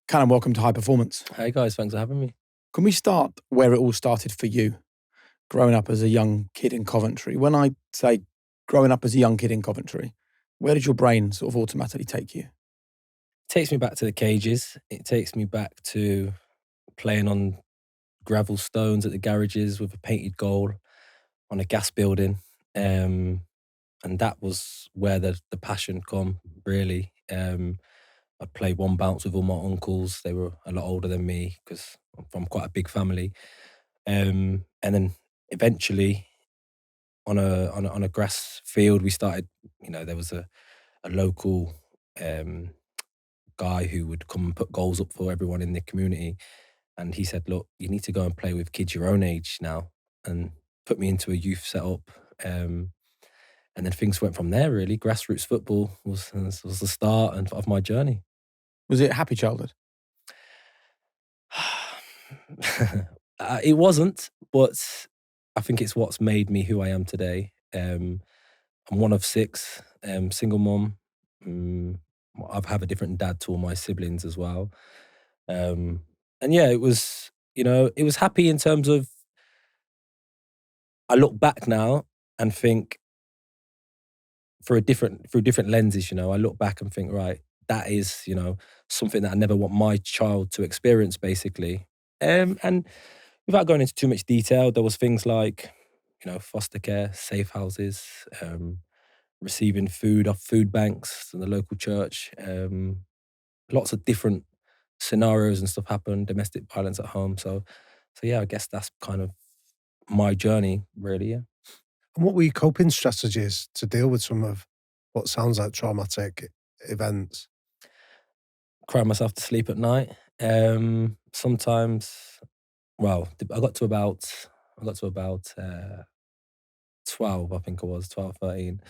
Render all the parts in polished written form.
Callum, welcome to High Performance. Hey guys, thanks for having me. Can we start where it all started for you, growing up as a young kid in Coventry? When I say growing up as a young kid in Coventry, where did your brain sort of automatically take you? It takes me back to the cages. It takes me back to playing on gravel stones at the garages with a painted goal on a gas building. And that was where the passion come, really. I'd play one bounce with all my uncles. They were a lot older than me because I'm from quite a big family. And then eventually on a grass field, we started, there was a local um, guy who would come and put goals up for everyone in the community. And he said, look, you need to go and play with kids your own age now, and put me into a youth setup. And then things went from there, really. Grassroots football was the start of my journey. Was it a happy childhood? It wasn't, but I think it's what's made me who I am today. I'm one of six, single mom. I have a different dad to all my siblings as well. And yeah, it was happy in terms of, I look back now and think through different lenses, I look back and think, right, that is, something that I never want my child to experience, basically. And without going into too much detail, there was things like, foster care, safe houses, receiving food off food banks in the local church. Lots of different scenarios and stuff happen, domestic violence at home. So yeah, I guess that's kind of my journey, really. Yeah. And what were your coping strategies to deal with some of what sounds like traumatic events? Cry myself to sleep at night. Sometimes, well, I got to about 12, I think it was, 12, 13.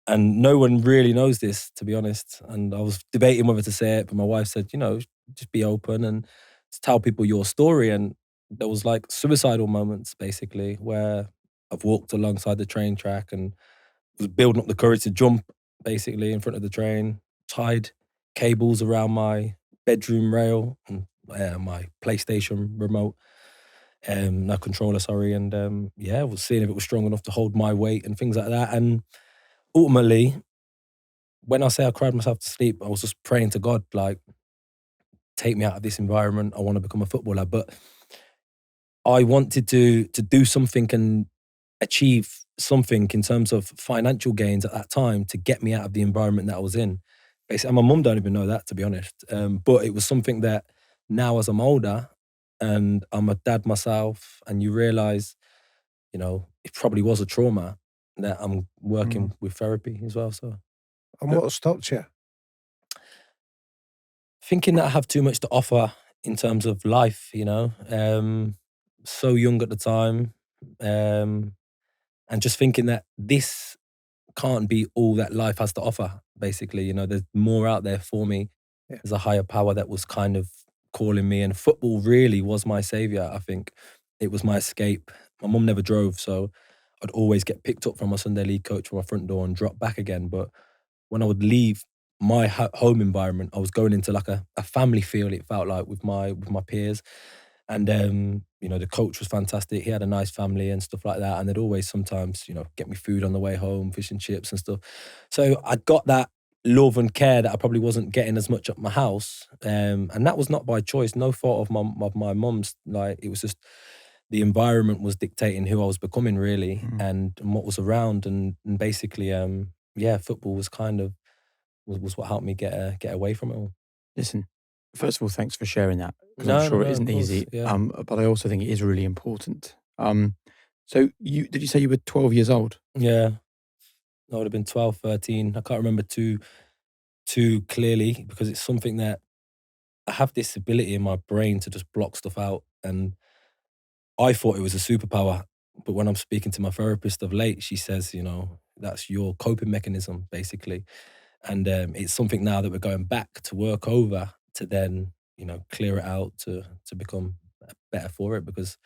And no one really knows this, to be honest. And I was debating whether to say it, but my wife said, just be open and tell people your story. And there was like suicidal moments, basically, where I've walked alongside the train track and was building up the courage to jump, basically, in front of the train, tied cables around my bedroom rail and my PlayStation remote, no controller, sorry. And yeah, was seeing if it was strong enough to hold my weight and things like that. And ultimately, when I say I cried myself to sleep, I was just praying to God, like, take me out of this environment. I want to become a footballer. But I wanted to do something and achieve something in terms of financial gains at that time to get me out of the environment that I was in. Basically, and my mum don't even know that, to be honest. But it was something that now as I'm older and I'm a dad myself, and you realise, it probably was a trauma, that I'm working with therapy as well. So, And what stopped you? thinking that I have too much to offer in terms of life, so young at the time, and just thinking that this can't be all that life has to offer, basically. There's more out there for me. Yeah. There's a higher power that was kind of calling me, and football really was my saviour, I think. It was my escape. My mum never drove, so I'd always get picked up from my Sunday league coach from my front door and drop back again. But when I would leave my home environment, I was going into like a family feel, it felt like, with my peers. And the coach was fantastic. He had a nice family and stuff like that. And they'd always sometimes, get me food on the way home, fish and chips and stuff. So I got that love and care that I probably wasn't getting as much at my house. And that was not by choice, no fault of my mum's. Like, it was just the environment was dictating who I was becoming, really, and what was around. And basically, football was kind of was what helped me get away from it all. Listen, first of all, thanks for sharing that, because No, I'm sure no, it no, isn't of course, easy. yeah. But I also think it is really important. So did you say you were 12 years old? Yeah, I would have been 12, 13. I can't remember too clearly, because it's something that I have this ability in my brain to just block stuff out. And I thought it was a superpower. But when I'm speaking to my therapist of late, she says, that's your coping mechanism, basically. And it's something now that we're going back to work over to then, clear it out to become better for it. Because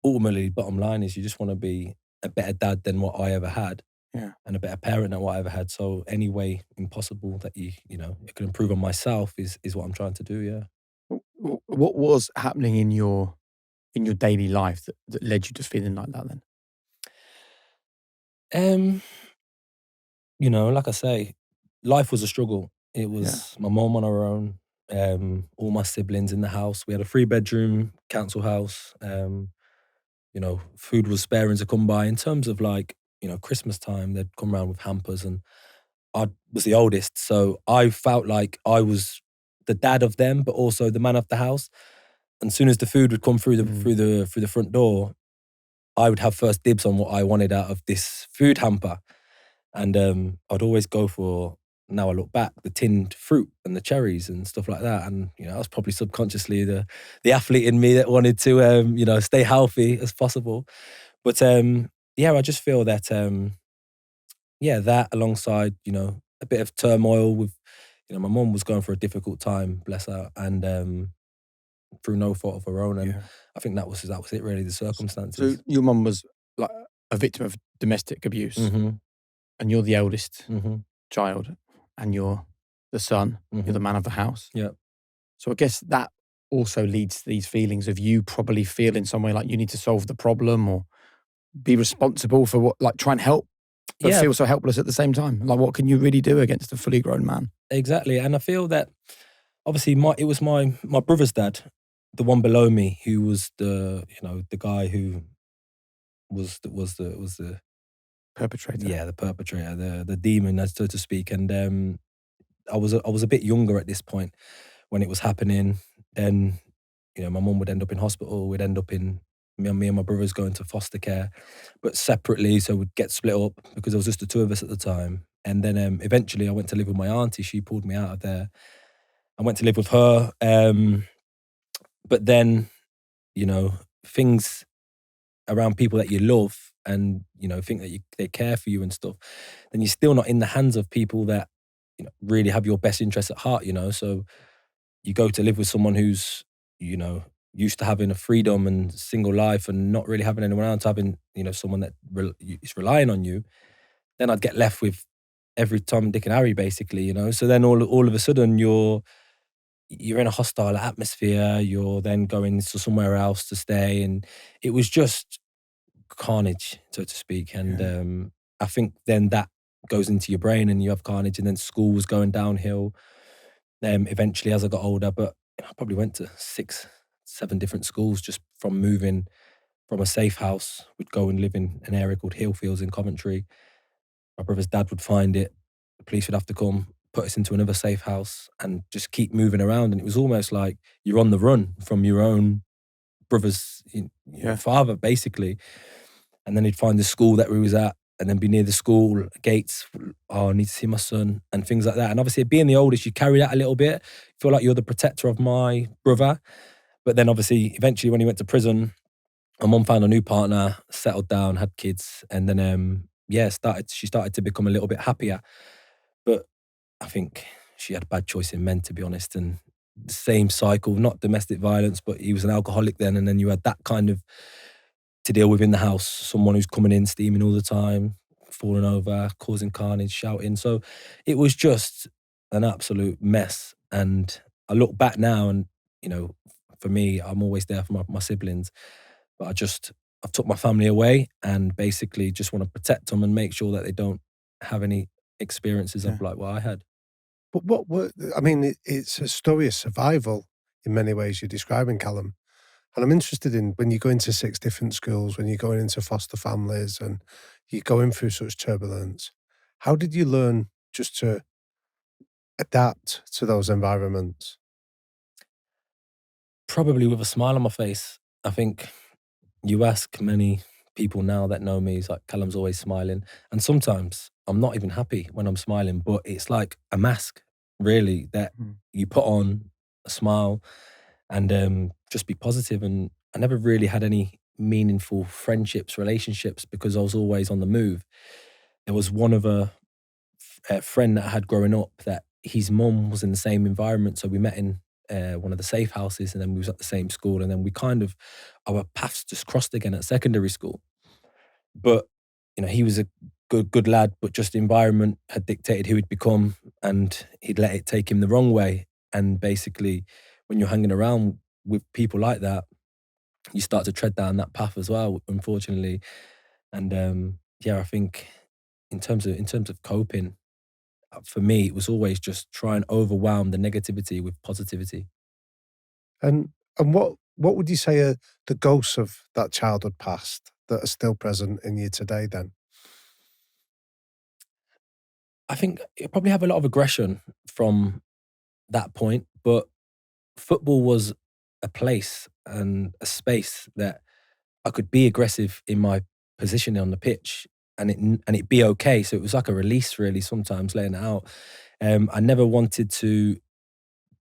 ultimately, bottom line is, you just want to be a better dad than what I ever had. Yeah. And a better parent than what I ever had. So any way impossible that you can improve on myself is what I'm trying to do, yeah. What was happening in your daily life that led you to feeling like that then? Um, like I say, life was a struggle. It Yeah. was my mom on her own, all my siblings in the house. We had a 3-bedroom council house. Food was sparing to come by. In terms of like, Christmas time, they'd come around with hampers, and I was the oldest, so I felt like I was the dad of them, but also the man of the house. And soon as the food would come through the Mm. through the front door, I would have first dibs on what I wanted out of this food hamper. And I'd always go for, now I look back, the tinned fruit and the cherries and stuff like that. And that was probably subconsciously the athlete in me that wanted to stay healthy as possible. But yeah, I just feel that that alongside a bit of turmoil with my mum was going for a difficult time, bless her, and through no fault of her own. And Yeah. I think that was it really, the So circumstances. your mum was like a victim of domestic abuse, Mm-hmm. and you're the eldest Mm-hmm. child, and you're the son, you're the Mm-hmm. man of the house. Yeah. So I guess that also leads to these feelings of you probably feel in some way like you need to solve the problem or be responsible for what, like try and help, but Yeah, feel so helpless at the same time. Like, what can you really do against a fully grown man? exactly. And I feel that obviously it was my brother's dad, the one below me, who was the guy who was the Perpetrator. the perpetrator, the demon, as so to speak. And I was a bit younger at this point when it was happening. Then my mum would end up in hospital. We'd end up in me and my brothers going to foster care, but separately. So we'd get split up because there was just the two of us at the time. And then eventually I went to live with my auntie. She pulled me out of there. I went to live with her. But then, things around people that you love and, think that they care for you and stuff, then you're still not in the hands of people that, really have your best interests at heart, So you go to live with someone who's, used to having a freedom and single life and not really having anyone else, having, someone that is relying on you. Then I'd get left with every Tom, Dick and Harry, basically, So then all of a sudden you're in a hostile atmosphere. You're then going to somewhere else to stay, and it was just carnage, so to speak. And Yeah. I think then that goes into your brain, and you have carnage. And then school was going downhill. Eventually, as I got older, but I probably went to 6, 7 different schools just from moving from a safe house. We'd go and live in an area called Hillfields in Coventry. My brother's dad would find it. The police would have to come, put us into another safe house, and just keep moving around. And it was almost like you're on the run from your own brother's Yeah. father, basically. And then he'd find the school that we was at, and then be near the school gates. Oh, I need to see my son, and things like that. And obviously, being the oldest, you carry that a little bit. Feel like you're the protector of my brother. But then, obviously, eventually, when he went to prison, my mum found a new partner, settled down, had kids, and then she started to become a little bit happier. But I think she had a bad choice in men, to be honest. And the same cycle, not domestic violence, but he was an alcoholic then. And then you had that kind of to deal with in the house. Someone who's coming in, steaming all the time, falling over, causing carnage, shouting. So it was just an absolute mess. And I look back now and, for me, I'm always there for my siblings. But I've took my family away and basically just want to protect them and make sure that they don't have any experiences Yeah. of like what I had. But I mean, it's a story of survival in many ways you're describing, Callum. And I'm interested in when you go into 6 different schools, when you're going into foster families and you're going through such turbulence, how did you learn just to adapt to those environments? Probably with a smile on my face. I think you ask many people now that know me, it's like Callum's always smiling. And sometimes I'm not even happy when I'm smiling, but it's like a mask, really, that Mm. you put on a smile and just be positive. And I never really had any meaningful friendships, relationships, because I was always on the move. There was one of a friend that I had growing up that his mum was in the same environment. So we met in one of the safe houses, and then we was at the same school. And then our paths just crossed again at secondary school. But, he was a good lad, but just the environment had dictated who he'd become, and he'd let it take him the wrong way. And basically, when you're hanging around with people like that, you start to tread down that path as well, unfortunately. And yeah, I think in terms of coping, for me, it was always just try and overwhelm the negativity with positivity. And what would you say are the ghosts of that childhood past that are still present in you today then? I think you probably have a lot of aggression from that point, but football was a place and a space that I could be aggressive in my position on the pitch and it be okay. So it was like a release, really, sometimes letting it out. I never wanted to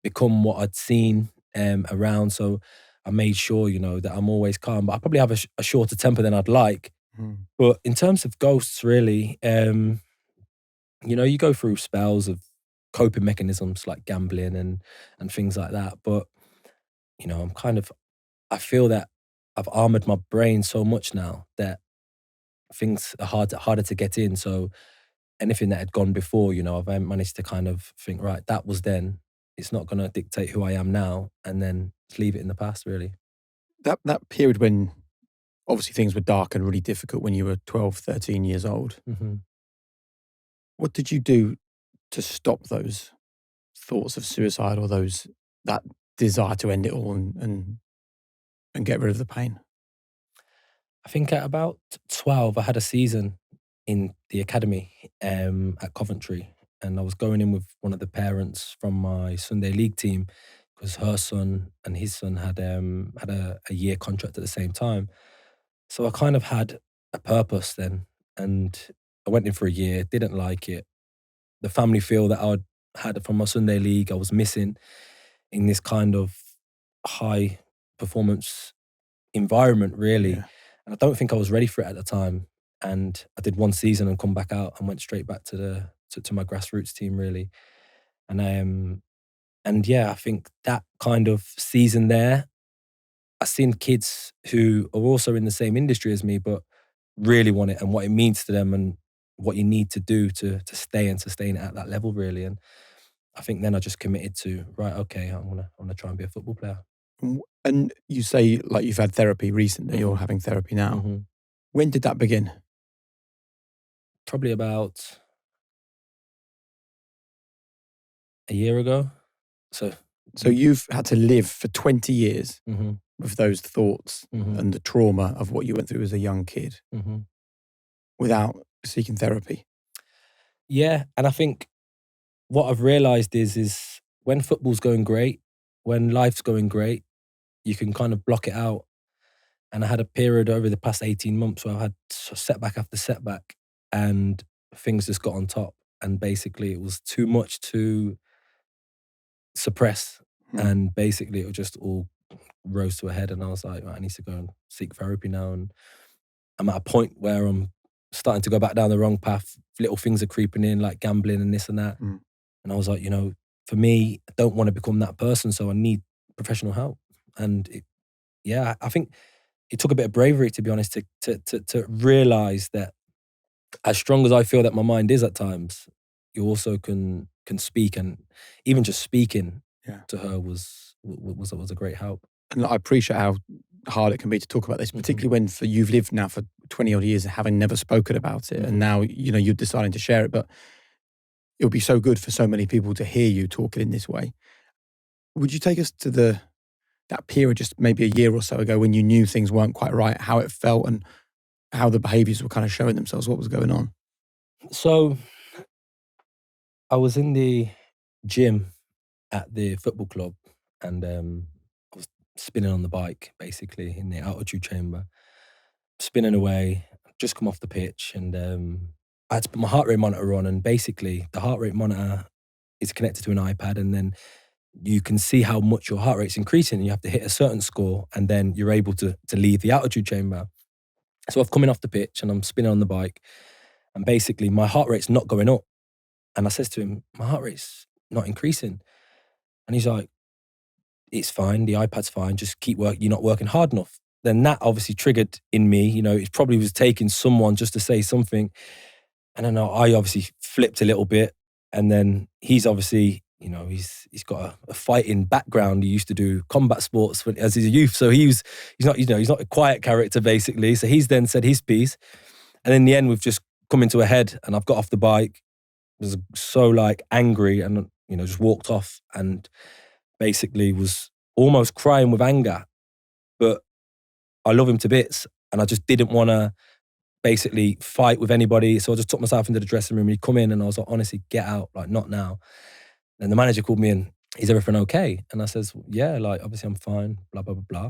become what I'd seen around. So I made sure, that I'm always calm. But I probably have a shorter temper than I'd like. Mm. But in terms of ghosts, really, you go through spells of coping mechanisms like gambling and things like that. But I feel that I've armored my brain so much now that things are harder to get in. So anything that had gone before, I've managed to kind of think, right, that was then. It's not going to dictate who I am now, and then just leave it in the past, really. That period when obviously things were dark and really difficult when you were 12, 13 years old. Mm-hmm. What did you do to stop those thoughts of suicide or that desire to end it all and get rid of the pain? I think at about 12, I had a season in the academy at Coventry, and I was going in with one of the parents from my Sunday league team because her son and his son had a year contract at the same time. So I kind of had a purpose then, and I went in for a year, didn't like it. The family feel that I'd had from my Sunday league, I was missing in this kind of high performance environment, really. Yeah. And I don't think I was ready for it at the time. And I did one season and come back out and went straight back to my grassroots team, really. And yeah, I think that kind of season there, I seen kids who are also in the same industry as me, but really want it and what it means to them and what you need to do to stay and sustain it at that level, really. And I think then I just committed to, right, okay, I want to try and be a football player. And you say like you've had therapy recently or Mhm. having therapy now. Mm-hmm. When did that begin? Probably about a year ago. So You've had to live for 20 years mm-hmm. with those thoughts Mm-hmm. and the trauma of what you went through as a young kid Mm-hmm. without seeking therapy. Yeah, and I think what I've realised is when football's going great, when life's going great, you can kind of block it out. And I had a period over the past 18 months where I had setback after setback and things just got on top. And basically it was too much to suppress. And basically it just all rose to a head and I was like, right, I need to go and seek therapy now. And I'm at a point where I'm starting to go back down the wrong path. Little things are creeping in like gambling and this and that. Mm. And I was like, for me, I don't want to become that person. So I need professional help. And I think it took a bit of bravery, to be honest, to realize that as strong as I feel that my mind is at times, you also can speak, and even just speaking to her was a great help. And I appreciate how hard it can be to talk about this, particularly when you've lived now for 20 odd years having never spoken about it. And now, you're deciding to share it, but it would be so good for so many people to hear you talking in this way. Would you take us to that period just maybe a year or so ago when you knew things weren't quite right, how it felt and how the behaviours were kind of showing themselves, what was going on? So I was in the gym at the football club and I was spinning on the bike, basically, in the altitude chamber, spinning away, just come off the pitch, and I had to put my heart rate monitor on, and basically the heart rate monitor is connected to an iPad, and then you can see how much your heart rate's increasing, and you have to hit a certain score, and then you're able to leave the altitude chamber. So I've come in off the pitch, and I'm spinning on the bike, and basically my heart rate's not going up. And I says to him, my heart rate's not increasing. And he's like, it's fine, the iPad's fine, just keep working, you're not working hard enough. Then that obviously triggered in me, it probably was taking someone just to say something. And I know I obviously flipped a little bit. And then he's obviously you know, he's got a fighting background. He used to do combat sports as he's a youth. So he's not, you know, he's not a quiet character basically. So he's then said his piece. And in the end, we've just come into a head and I've got off the bike, was so like angry and, you know, just walked off and basically was almost crying with anger. But I love him to bits and I just didn't want to basically fight with anybody. So I just took myself into the dressing room and he'd come in and I was like, honestly, get out, like not now. And the manager called me in, is everything okay? And I says, yeah, like obviously I'm fine, blah, blah, blah, blah.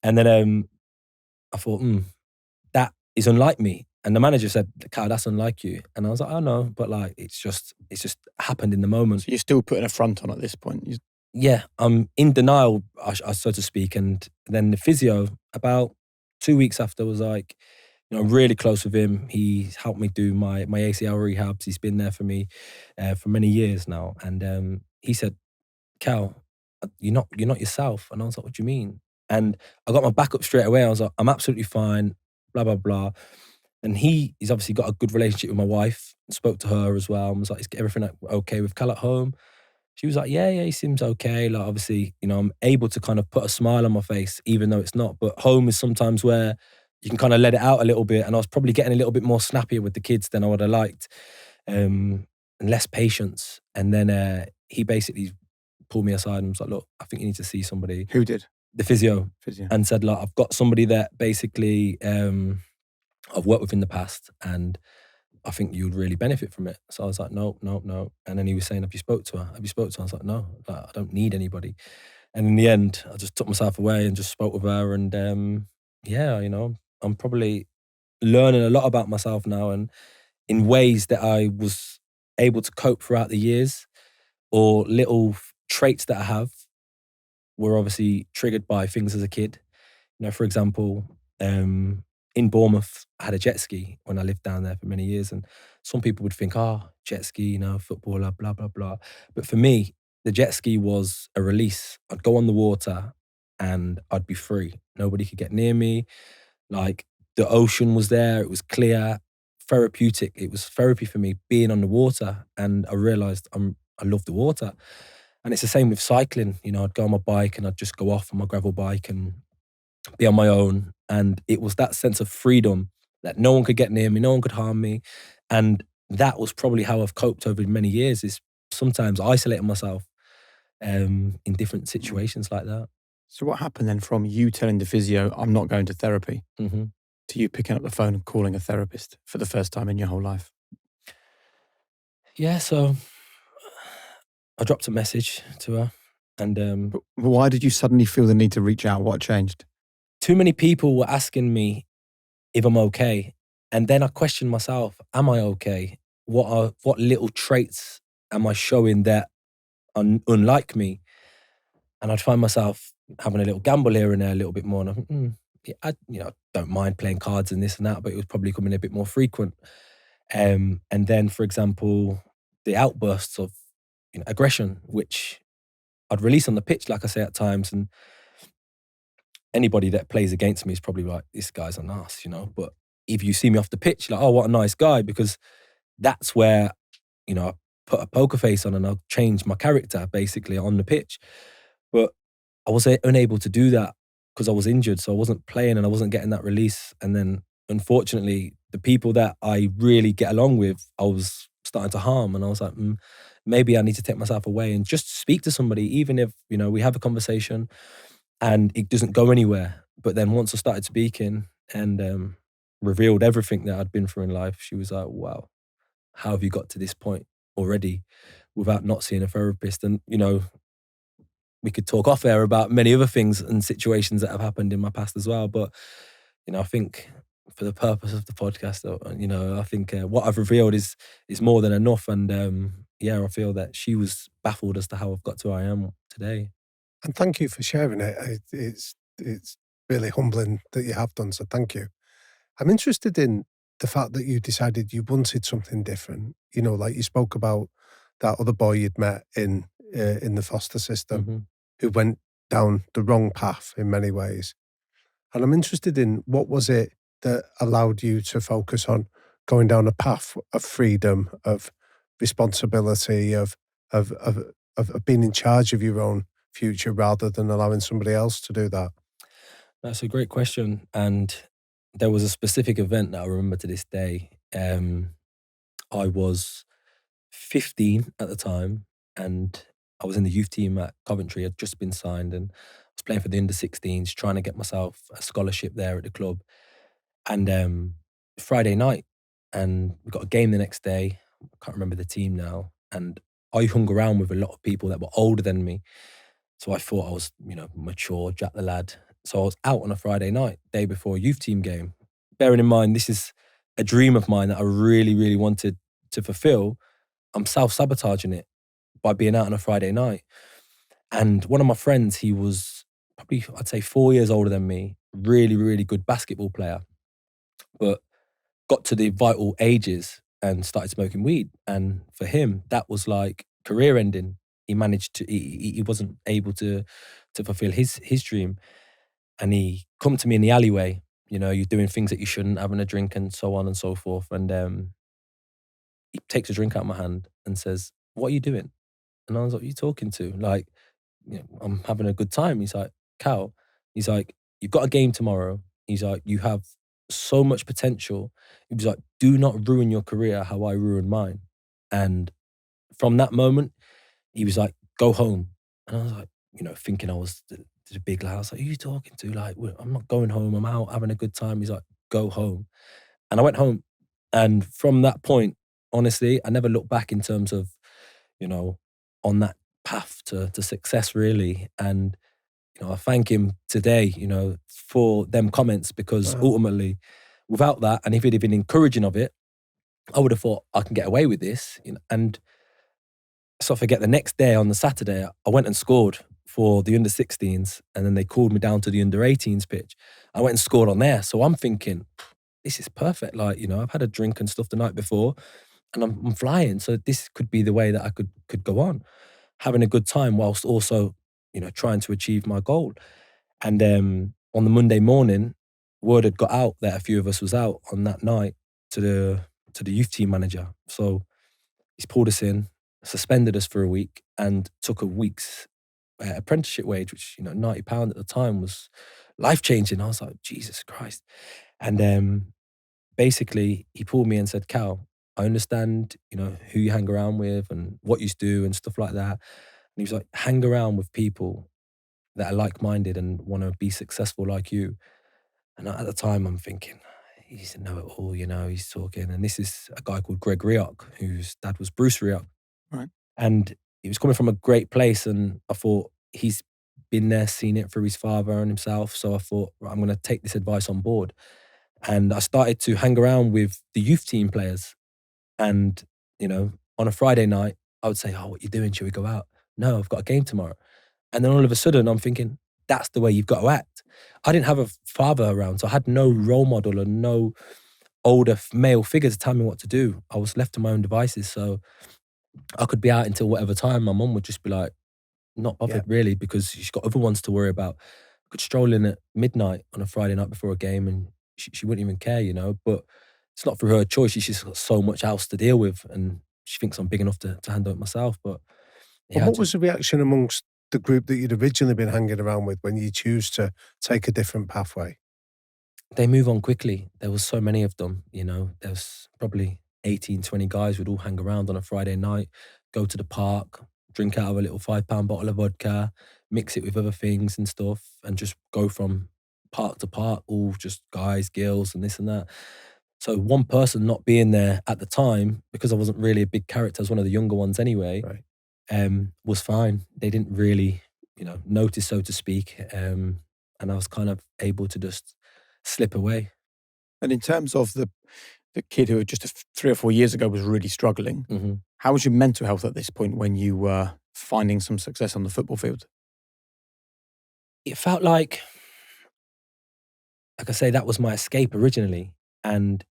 And then I thought, that is unlike me. And the manager said, Cal, that's unlike you. And I was like, oh no, but like, it's just happened in the moment. So you're still putting a front on at this point? Yeah, I'm in denial, so to speak. And then the physio, about 2 weeks after, was like, you know, I'm really close with him. He helped me do my ACL rehabs. He's been there for me for many years now. And he said, Cal, you're not yourself. And I was like, what do you mean? And I got my back up straight away. I was like, I'm absolutely fine, blah, blah, blah. And he's obviously got a good relationship with my wife. Spoke to her as well and was like, is everything okay with Cal at home? She was like, yeah, he seems okay. Like, obviously, you know, I'm able to kind of put a smile on my face, even though it's not. But home is sometimes where you can kind of let it out a little bit. And I was probably getting a little bit more snappier with the kids than I would have liked, and less patience. And then he basically pulled me aside and was like, look, I think you need to see somebody. Who did? The physio. Physio. And said, like, I've got somebody that basically I've worked with in the past and I think you would really benefit from it. So I was like, no. And then he was saying, have you spoke to her? I was like, no, like, I don't need anybody. And in the end, I just took myself away and just spoke with her. And yeah, you know, I'm probably learning a lot about myself now and in ways that I was able to cope throughout the years, or little traits that I have were obviously triggered by things as a kid. You know, for example, in Bournemouth, I had a jet ski when I lived down there for many years. And some people would think, jet ski, you know, footballer, blah, blah, blah. But for me, the jet ski was a release. I'd go on the water and I'd be free. Nobody could get near me. Like, the ocean was there. It was clear, therapeutic. It was therapy for me being on the water. And I realized I love the water. And it's the same with cycling. You know, I'd go on my bike and I'd just go off on my gravel bike and be on my own. And it was that sense of freedom that no one could get near me, no one could harm me. And that was probably how I've coped over many years, is sometimes isolating myself in different situations like that. So what happened then from you telling the physio, I'm not going to therapy, Mm-hmm. to you picking up the phone and calling a therapist for the first time in your whole life? Yeah, so I dropped a message to her. And But why did you suddenly feel the need to reach out? What changed? too many people were asking me if I'm okay. And then I questioned myself, am I okay? What little traits am I showing that are unlike me? And I'd find myself having a little gamble here and there a little bit more. And I think, yeah, I don't mind playing cards and this and that, but it was probably becoming a bit more frequent. And then, for example, the outbursts of aggression, which I'd release on the pitch, like I say, at times. And anybody that plays against me is probably like, this guy's an ass, you know. But if you see me off the pitch, like, oh, what a nice guy, because that's where, I put a poker face on and I'll change my character basically on the pitch. But I was unable to do that because I was injured. So I wasn't playing and I wasn't getting that release. And then, unfortunately, the people that I really get along with, I was starting to harm. And I was like, maybe I need to take myself away and just speak to somebody, even if, we have a conversation and it doesn't go anywhere. But then once I started speaking and revealed everything that I'd been through in life, she was like, wow, how have you got to this point already without not seeing a therapist? And, we could talk off air about many other things and situations that have happened in my past as well. But, I think for the purpose of the podcast, I think what I've revealed is more than enough. And I feel that she was baffled as to how I've got to where I am today. And thank you for sharing it. It's really humbling that you have done, so thank you. I'm interested in the fact that you decided you wanted something different. Like you spoke about that other boy you'd met in the foster system who went down the wrong path in many ways. And I'm interested in, what was it that allowed you to focus on going down a path of freedom, of responsibility, of of being in charge of your own future rather than allowing somebody else to do that? That's a great question. And there was a specific event that I remember to this day. I was 15 at the time, and I was in the youth team at Coventry. I'd just been signed, and I was playing for the under-16s, trying to get myself a scholarship there at the club. And Friday night, and we got a game the next day. I can't remember the team now. And I hung around with a lot of people that were older than me. So I thought I was, mature, Jack the lad. So I was out on a Friday night, day before a youth team game. Bearing in mind, this is a dream of mine that I really, really wanted to fulfill. I'm self-sabotaging it by being out on a Friday night. And one of my friends, he was probably, I'd say 4 years older than me, really, really good basketball player, but got to the vital ages and started smoking weed. And for him, that was like career ending. He managed to, he wasn't able to fulfill his dream. And he come to me in the alleyway, you're doing things that you shouldn't, having a drink and so on and so forth. And he takes a drink out of my hand and says, "What are you doing?" And I was like, "What are you talking to?" Like, I'm having a good time. He's like, "Cal," he's like, "You've got a game tomorrow." He's like, "You have so much potential." He was like, "Do not ruin your career how I ruined mine." And from that moment, he was like, "Go home." And I was like, thinking I was the big lad. I was like, "Who are you talking to?" Like, I'm not going home. I'm out having a good time. He's like, "Go home." And I went home. And from that point, honestly, I never looked back in terms of, on that path to success, really. And, I thank him today, for them comments, because Wow. ultimately, without that, and if he'd have been encouraging of it, I would have thought I can get away with this. And so I forget, the next day on the Saturday, I went and scored for the under-16s, and then they called me down to the under-18s pitch. I went and scored on there. So I'm thinking, this is perfect. Like, I've had a drink and stuff the night before, and I'm flying. So this could be the way that I could go on, having a good time whilst also, trying to achieve my goal. And on the Monday morning, word had got out that a few of us was out on that night to the youth team manager. So he's pulled us in, suspended us for a week, and took a week's apprenticeship wage, which, £90 at the time was life-changing. I was like, Jesus Christ. And basically, he pulled me and said, "Cal, I understand, who you hang around with and what you do and stuff like that." And he was like, "Hang around with people that are like-minded and want to be successful like you." And at the time, I'm thinking, he's a know-it-all, he's talking. And this is a guy called Greg Rioch, whose dad was Bruce Rioch. Right. And he was coming from a great place. And I thought, he's been there, seen it through his father and himself. So I thought, right, I'm going to take this advice on board. And I started to hang around with the youth team players. And, on a Friday night, I would say, "Oh, what you doing? Should we go out?" "No, I've got a game tomorrow." And then all of a sudden, I'm thinking, that's the way you've got to act. I didn't have a father around, so I had no role model and no older male figure to tell me what to do. I was left to my own devices. So I could be out until whatever time. My mum would just be like, not bothered really, because she's got other ones to worry about. I could stroll in at midnight on a Friday night before a game, and she wouldn't even care, but it's not through her choice. She's just got so much else to deal with, and she thinks I'm big enough to handle it myself. But And what was the reaction amongst the group that you'd originally been hanging around with when you choose to take a different pathway? They move on quickly. There was so many of them, there was probably 18, 20 guys would all hang around on a Friday night, go to the park, drink out of a little £5 bottle of vodka, mix it with other things and stuff, and just go from park to park, all just guys, girls, and this and that. So one person not being there at the time, because I wasn't really a big character, I was one of the younger ones anyway, Right. Was fine. They didn't really, notice, so to speak. And I was kind of able to just slip away. And in terms of the kid who just 3 or 4 years ago was really struggling, Mm-hmm. how was your mental health at this point when you were finding some success on the football field? It felt like I say, that was my escape originally. And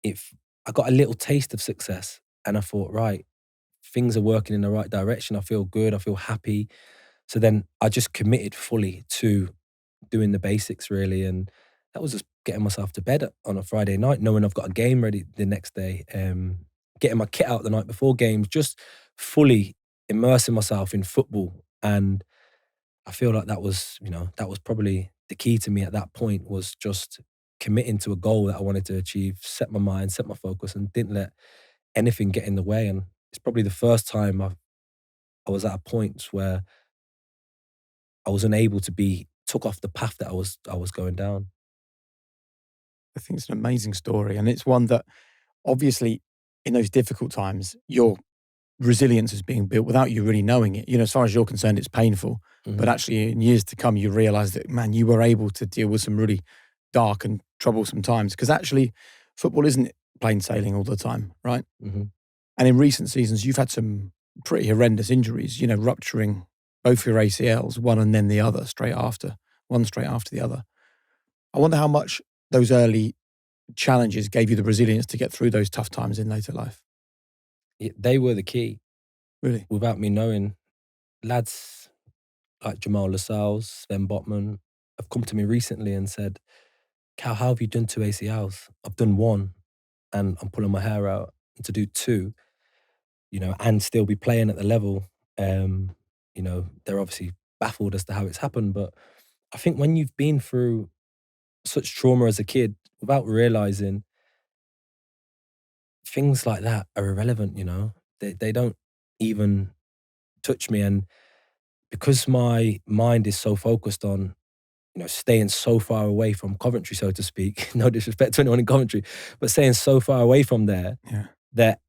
if I got a little taste of success, and I thought, right, things are working in the right direction. I feel good. I feel happy. So then I just committed fully to doing the basics, really. And that was just getting myself to bed on a Friday night, knowing I've got a game ready the next day, getting my kit out the night before games, just fully immersing myself in football. And I feel like that was, that was probably the key to me at that point, was just committing to a goal that I wanted to achieve, set my mind, set my focus, and didn't let anything get in the way. And it's probably the first time I was at a point where I was unable to be took off the path that I was going down. I think it's an amazing story. And it's one that obviously in those difficult times, your resilience is being built without you really knowing it. As far as you're concerned, it's painful. But actually in years to come, you realize that, man, you were able to deal with some really dark and troublesome times. Because actually football isn't plain sailing all the time, right? Mm-hmm. And in recent seasons, you've had some pretty horrendous injuries, rupturing both your ACLs, one and then the other one straight after the other. I wonder how much those early challenges gave you the resilience to get through those tough times in later life. They were the key. Really? Without me knowing, lads like Jamal Lascelles, Sven Botman have come to me recently and said, Cal, how have you done 2 ACLs? I've done 1 and I'm pulling my hair out. And to do 2, and still be playing at the level, they're obviously baffled as to how it's happened. But I think when you've been through such trauma as a kid, without realizing, things like that are irrelevant, They don't even touch me. And because my mind is so focused on, staying so far away from Coventry, so to speak, no disrespect to anyone in Coventry, but staying so far away from there, that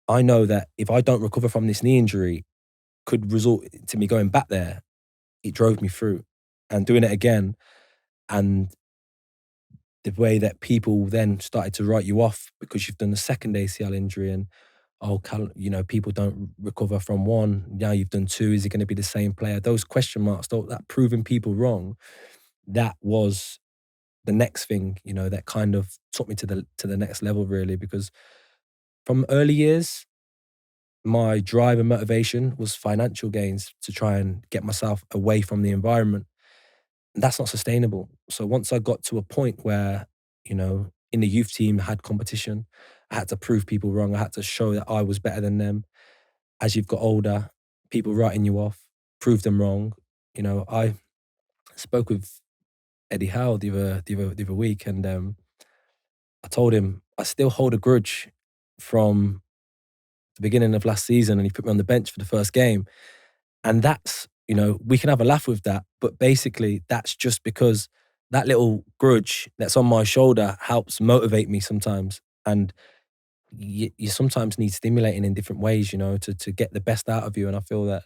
I know that if I don't recover from this knee injury, could result to me going back there. It drove me through and doing it again. And the way that people then started to write you off because you've done a second ACL injury, and people don't recover from 1. Now you've done 2. Is he going to be the same player? Those question marks, that proving people wrong, that was the next thing, that kind of took me to the next level, really. Because from early years, my drive and motivation was financial gains to try and get myself away from the environment. And that's not sustainable. So once I got to a point where, in the youth team, I had competition, I had to prove people wrong. I had to show that I was better than them. As you've got older, people writing you off, prove them wrong. I spoke with Eddie Howe the other week, and I told him I still hold a grudge from the beginning of last season, and he put me on the bench for the first game. And that's, we can have a laugh with that, but basically that's just because that little grudge that's on my shoulder helps motivate me sometimes. And you sometimes need stimulating in different ways, to get the best out of you. And I feel that,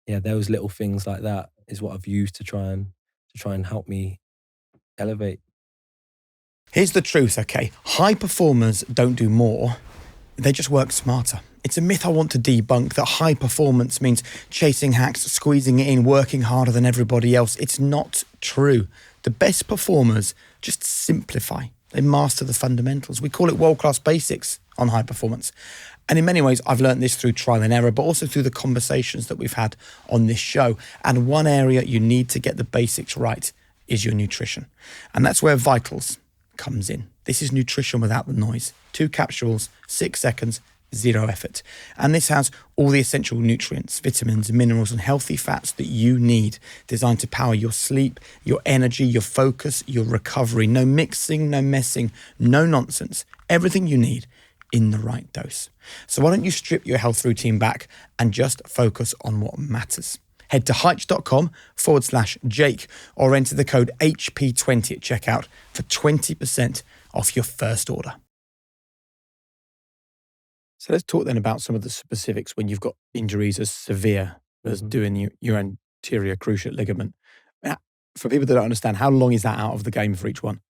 those little things like that is what I've used to try and help me elevate. Here's the truth, okay? High performers don't do more, they just work smarter. It's a myth I want to debunk, that high performance means chasing hacks, squeezing it in, working harder than everybody else. It's not true. The best performers just simplify. They master the fundamentals. We call it world-class basics on high performance. And in many ways, I've learned this through trial and error, but also through the conversations that we've had on this show. And one area you need to get the basics right is your nutrition. And that's where Vitals comes in. This is nutrition without the noise. 2 capsules, 6 seconds, 0 effort. And this has all the essential nutrients, vitamins, minerals, and healthy fats that you need, designed to power your sleep, your energy, your focus, your recovery. No mixing, no messing, no nonsense. Everything you need in the right dose. So why don't you strip your health routine back and just focus on what matters? Head to Heights.com/Jake or enter the code HP20 at checkout for 20% off your first order. So let's talk then about some of the specifics when you've got injuries as severe as doing your anterior cruciate ligament. For people that don't understand, how long is that out of the game for each one?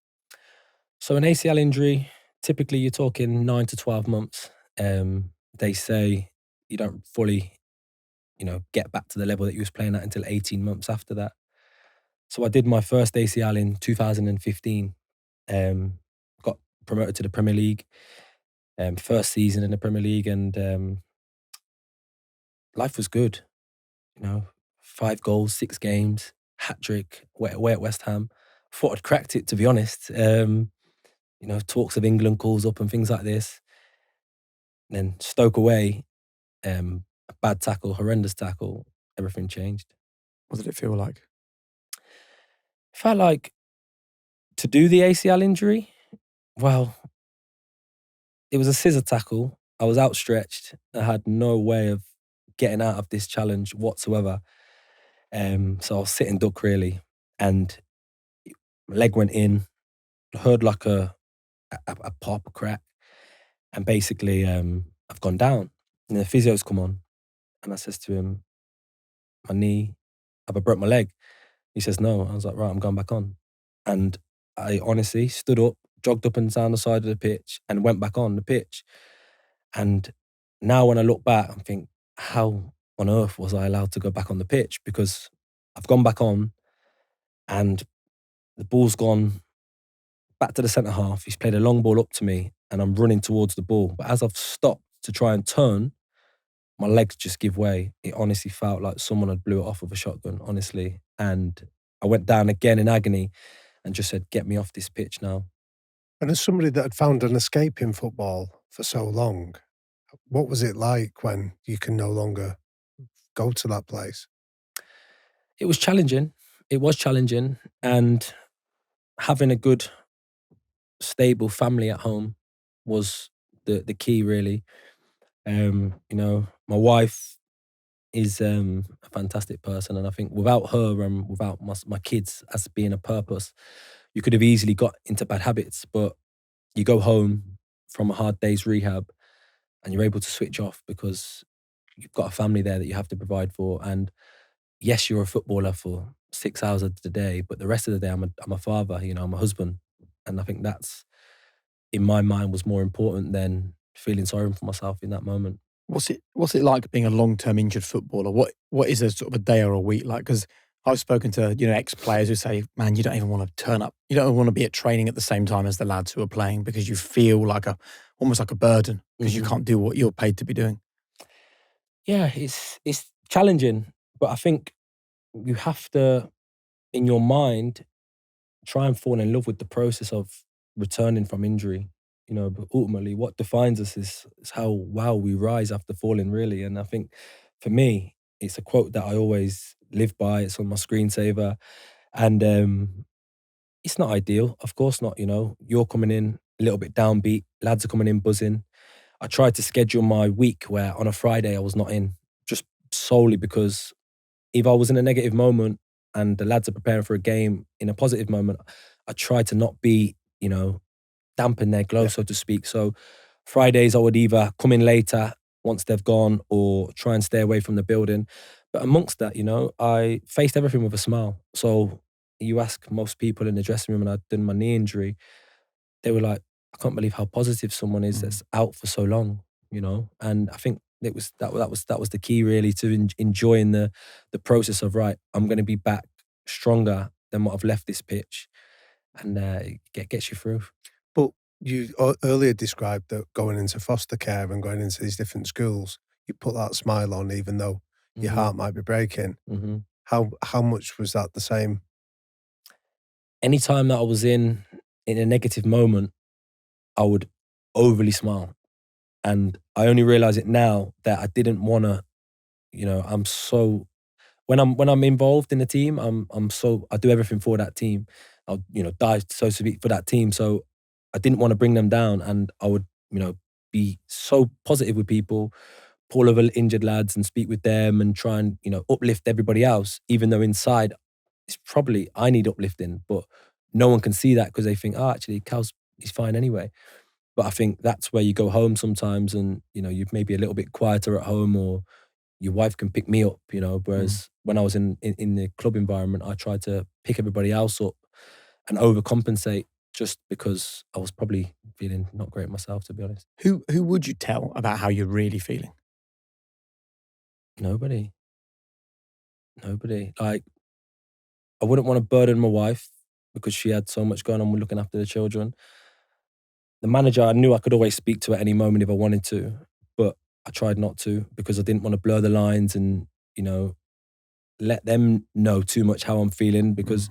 So an ACL injury, typically you're talking 9 to 12 months. They say you don't fully, get back to the level that you was playing at until 18 months after that. So I did my first ACL in 2015. Got promoted to the Premier League. First season in the Premier League, and life was good. 5 goals, 6 games, hat trick, away at West Ham. Thought I'd cracked it, to be honest. Talks of England calls up and things like this. And then Stoke away, a bad tackle, horrendous tackle, everything changed. What did it feel like? Felt like to do the ACL injury, well, it was a scissor tackle. I was outstretched. I had no way of getting out of this challenge whatsoever. So I was sitting duck really, and my leg went in. I heard like a pop, a crack, and basically I've gone down. And the physio's come on, and I says to him, "My knee, have I broke my leg?" He says, "No." I was like, "Right, I'm going back on." And I honestly stood up, jogged up and down the side of the pitch, and went back on the pitch. And now when I look back, I'm thinking, how on earth was I allowed to go back on the pitch? Because I've gone back on, and the ball's gone back to the centre half. He's played a long ball up to me, and I'm running towards the ball. But as I've stopped to try and turn, my legs just give way. It honestly felt like someone had blew it off with a shotgun, honestly. And I went down again in agony and just said, "Get me off this pitch now." And as somebody that had found an escape in football for so long, what was it like when you can no longer go to that place? It was challenging. It was challenging. And having a good, stable family at home was the key, really. You know, my wife is a fantastic person, and I think without her and without my kids as being a purpose, you could have easily got into bad habits. But you go home from a hard day's rehab, and you're able to switch off because you've got a family there that you have to provide for. And yes, you're a footballer for 6 hours of the day, but the rest of the day, I'm a father. You know, I'm a husband, and I think that's, in my mind, was more important than feeling sorry for myself in that moment. What's it like being a long-term injured footballer? What is a sort of a day or a week like? Because I've spoken to, ex-players who say, man, you don't even want to turn up. You don't want to be at training at the same time as the lads who are playing because you feel like almost like a burden because you can't do what you're paid to be doing. Yeah, it's challenging, but I think you have to, in your mind, try and fall in love with the process of returning from injury. You know, but ultimately, what defines us is how well we rise after falling, really. And I think for me, it's a quote that I always live by. It's on my screensaver, and it's not ideal, of course not. You know, you're coming in a little bit downbeat, lads are coming in buzzing. I tried to schedule my week where on a Friday I was not in, just solely because if I was in a negative moment and the lads are preparing for a game in a positive moment, I try to not be, dampen their glow, so to speak. So Fridays I would either come in later once they've gone or try and stay away from the building. But amongst that, I faced everything with a smile. So you ask most people in the dressing room, and I'd done my knee injury, they were like, I can't believe how positive someone is that's out for so long, And I think it was that was the key, really, to enjoying the process of, right, I'm going to be back stronger than what I've left this pitch, and gets you through. But you earlier described that going into foster care and going into these different schools, you put that smile on even though your heart might be breaking. Mm-hmm. How much was that the same? Anytime that I was in a negative moment, I would overly smile. And I only realize it now that I didn't want to, I'm so, when I'm involved in the team, I do everything for that team. I'll, die, so to speak, for that team. So I didn't want to bring them down, and I would, be so positive with people, pull over injured lads and speak with them and try and, uplift everybody else, even though inside it's probably I need uplifting, but no one can see that because they think, oh, actually, he's fine anyway. But I think that's where you go home sometimes, and you're maybe a little bit quieter at home, or your wife can pick me up. Whereas when I was in the club environment, I tried to pick everybody else up and overcompensate just because I was probably feeling not great myself, to be honest. Who would you tell about how you're really feeling? Nobody. Like, I wouldn't want to burden my wife because she had so much going on with looking after the children. The manager, I knew I could always speak to at any moment if I wanted to, but I tried not to because I didn't want to blur the lines and, let them know too much how I'm feeling, because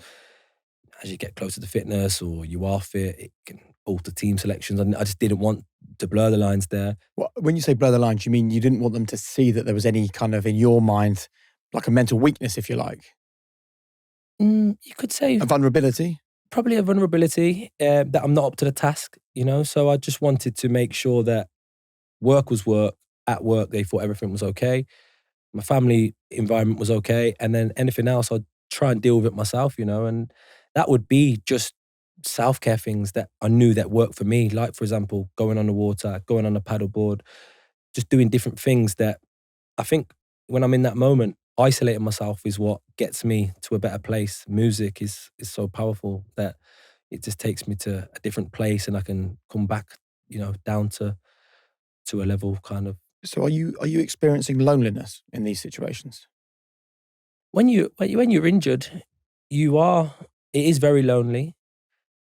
as you get closer to fitness or you are fit, it can alter team selections. I just didn't want to blur the lines there. When you say blur the lines, you mean you didn't want them to see that there was any kind of, in your mind, like a mental weakness, if you like? You could say A vulnerability? probably a vulnerability, that I'm not up to the task, you know? So I just wanted to make sure that work was work. At work, they thought everything was okay. My family environment was okay. And then anything else, I'd try and deal with it myself, you know? And that would be just self-care things that I knew that worked for me. Like, for example, going on the water, going on a paddleboard, just doing different things that I think when I'm in that moment, isolating myself is what gets me to a better place. Music is so powerful that it just takes me to a different place and I can come back, you know, down to a level kind of. So are you experiencing loneliness in these situations? When you're injured, it is very lonely,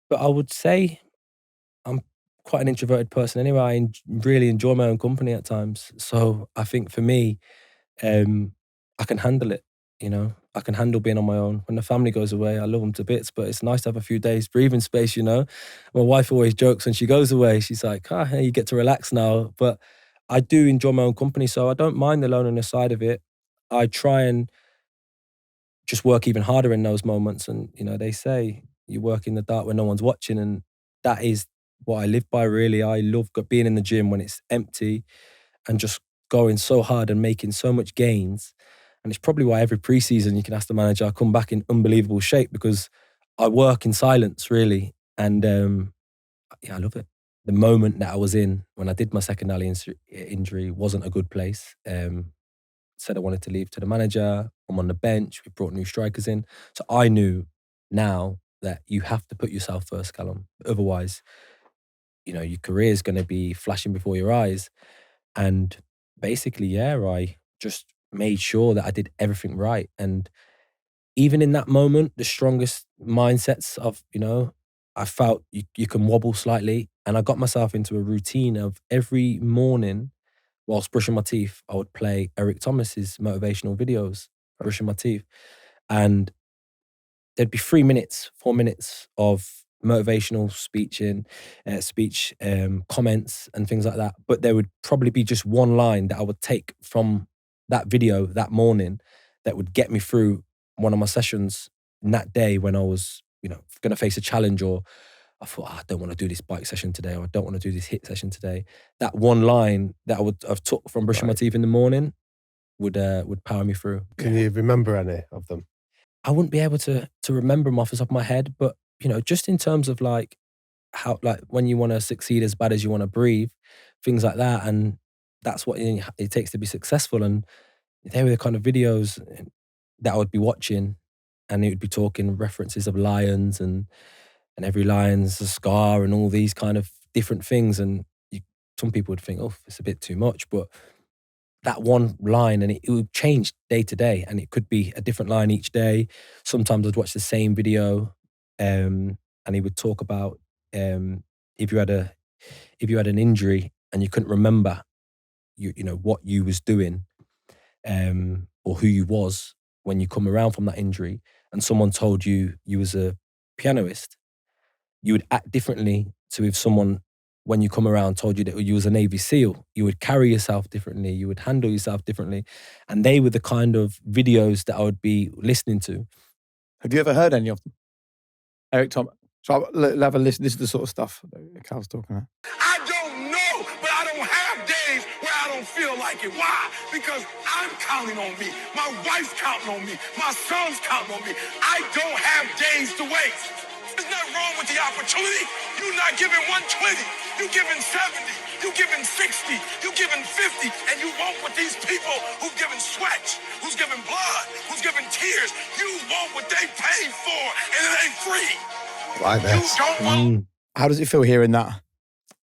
but I would say I'm quite an introverted person anyway. Really enjoy my own company at times. So I think for me, I can handle it. You know, I can handle being on my own. When the family goes away, I love them to bits, but it's nice to have a few days breathing space. You know, my wife always jokes when she goes away. She's like, hey, you get to relax now." But I do enjoy my own company, so I don't mind the loneliness side of it. I try and just work even harder in those moments. And, you know, they say you work in the dark when no one's watching. And that is what I live by, really. I love being in the gym when it's empty and just going so hard and making so much gains. And it's probably why every preseason you can ask the manager, I come back in unbelievable shape because I work in silence, really. And yeah, I love it. The moment that I was in when I did my second alley injury wasn't a good place. Said I wanted to leave to the manager. I'm on the bench. We brought new strikers in. So I knew now that you have to put yourself first, Callum. Otherwise, you know, your career is going to be flashing before your eyes. And basically, yeah, I just made sure that I did everything right. And even in that moment, the strongest mindsets of, you know, I felt you can wobble slightly. And I got myself into a routine of every morning whilst brushing my teeth, I would play Eric Thomas's motivational videos, brushing my teeth. And there'd be 3 minutes, 4 minutes of motivational speech, comments and things like that. But there would probably be just one line that I would take from that video that morning that would get me through one of my sessions in that day when I was, you know, going to face a challenge, or I thought, I don't want to do this bike session today, or I don't want to do this hit session today. That one line that I've took from brushing my teeth in the morning would power me through. Can you remember any of them? I wouldn't be able to remember them off the top of my head, but, you know, just in terms of like how, like when you want to succeed as bad as you want to breathe, things like that. And that's what it takes to be successful. And they were the kind of videos that I would be watching, and it would be talking references of lions and every lion's a scar and all these kind of different things. And some people would think, oh, it's a bit too much, but that one line, and it would change day to day, and it could be a different line each day. Sometimes I'd watch the same video, and he would talk about if you had an injury and you couldn't remember you know what you was doing, or who you was when you come around from that injury, and someone told you was a pianist, you would act differently to if someone, when you come around, told you that you was a Navy SEAL. You would carry yourself differently. You would handle yourself differently. And they were the kind of videos that I would be listening to. Have you ever heard any of them? Eric Thomas. So I'll have a listen. This is the sort of stuff that Cal's talking about. I don't know, but I don't have days where I don't feel like it. Why? Because I'm counting on me. My wife's counting on me. My son's counting on me. I don't have days to waste. There's nothing wrong with the opportunity. You're not giving 120. You're giving 70. You're giving 60. You're giving 50. And you want what these people who've given sweat, who's given blood, who's given tears, you want what they paid for, and it ain't free. Like this. You don't want... How does it feel hearing that?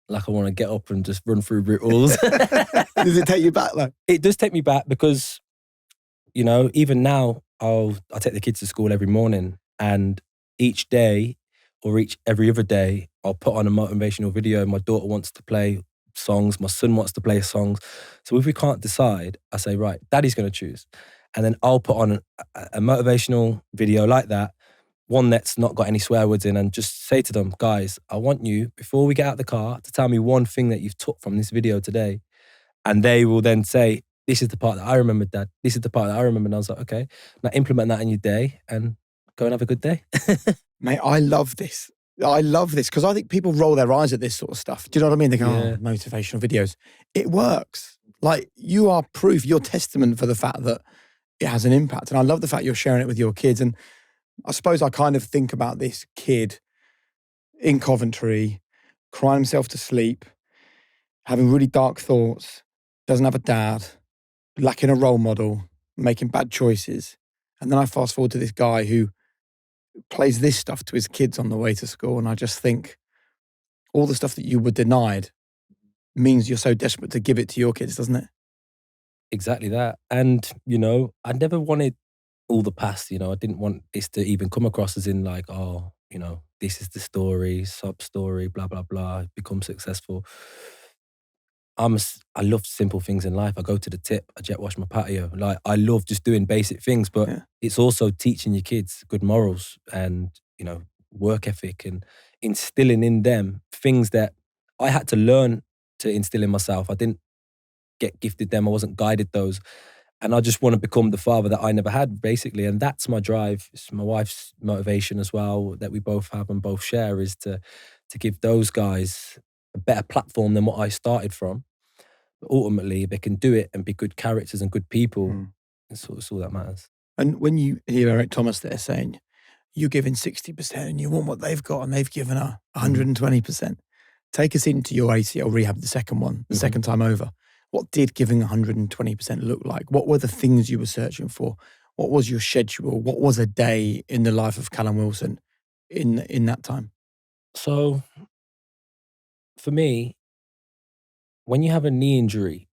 Like I want to get up and just run through brick walls. Does it take you back though? It does take me back because, you know, even now I take the kids to school every morning, and each day or every other day I'll put on a motivational video. My daughter wants to play songs. My son wants to play songs. So if we can't decide, I say, right, Daddy's going to choose. And then I'll put on a motivational video like that. one that's not got any swear words in, and just say to them, guys, I want you, before we get out the car, to tell me one thing that you've took from this video today. And they will then say, this is the part that I remember, Dad. This is the part that I remember. And I was like, okay, now implement that in your day and go and have a good day. Mate, I love this. I love this because I think people roll their eyes at this sort of stuff. Do you know what I mean? They go, Yeah. oh, motivational videos. It works. Like, you are proof, you're testament for the fact that it has an impact. And I love the fact you're sharing it with your kids. And I suppose I kind of think about this kid in Coventry, crying himself to sleep, having really dark thoughts, doesn't have a dad, lacking a role model, making bad choices. And then I fast forward to this guy who plays this stuff to his kids on the way to school. And I just think all the stuff that you were denied means you're so desperate to give it to your kids, doesn't it? Exactly that. And, you know, I never wanted all the past, you know, I didn't want this to even come across as in like, oh, you know, this is the story, sub story, blah, blah, blah, become successful. I love simple things in life. I go to the tip, I jet wash my patio. Like, I love just doing basic things, but Yeah. it's also teaching your kids good morals and, you know, work ethic and instilling in them things that I had to learn to instill in myself. I didn't get gifted them. I wasn't guided those. And I just want to become the father that I never had, basically. And that's my drive. It's my wife's motivation as well, that we both have and both share, is to give those guys a better platform than what I started from. But ultimately, they can do it and be good characters and good people. It's all that matters. And when you hear Eric Thomas there saying, you're giving 60% and you want what they've got and they've given her 120%, take us into your ACL rehab, the second one, the second time over. What did giving 120% look like? What were the things you were searching for? What was your schedule? What was a day in the life of Callum Wilson in that time? So, for me, when you have a knee injury,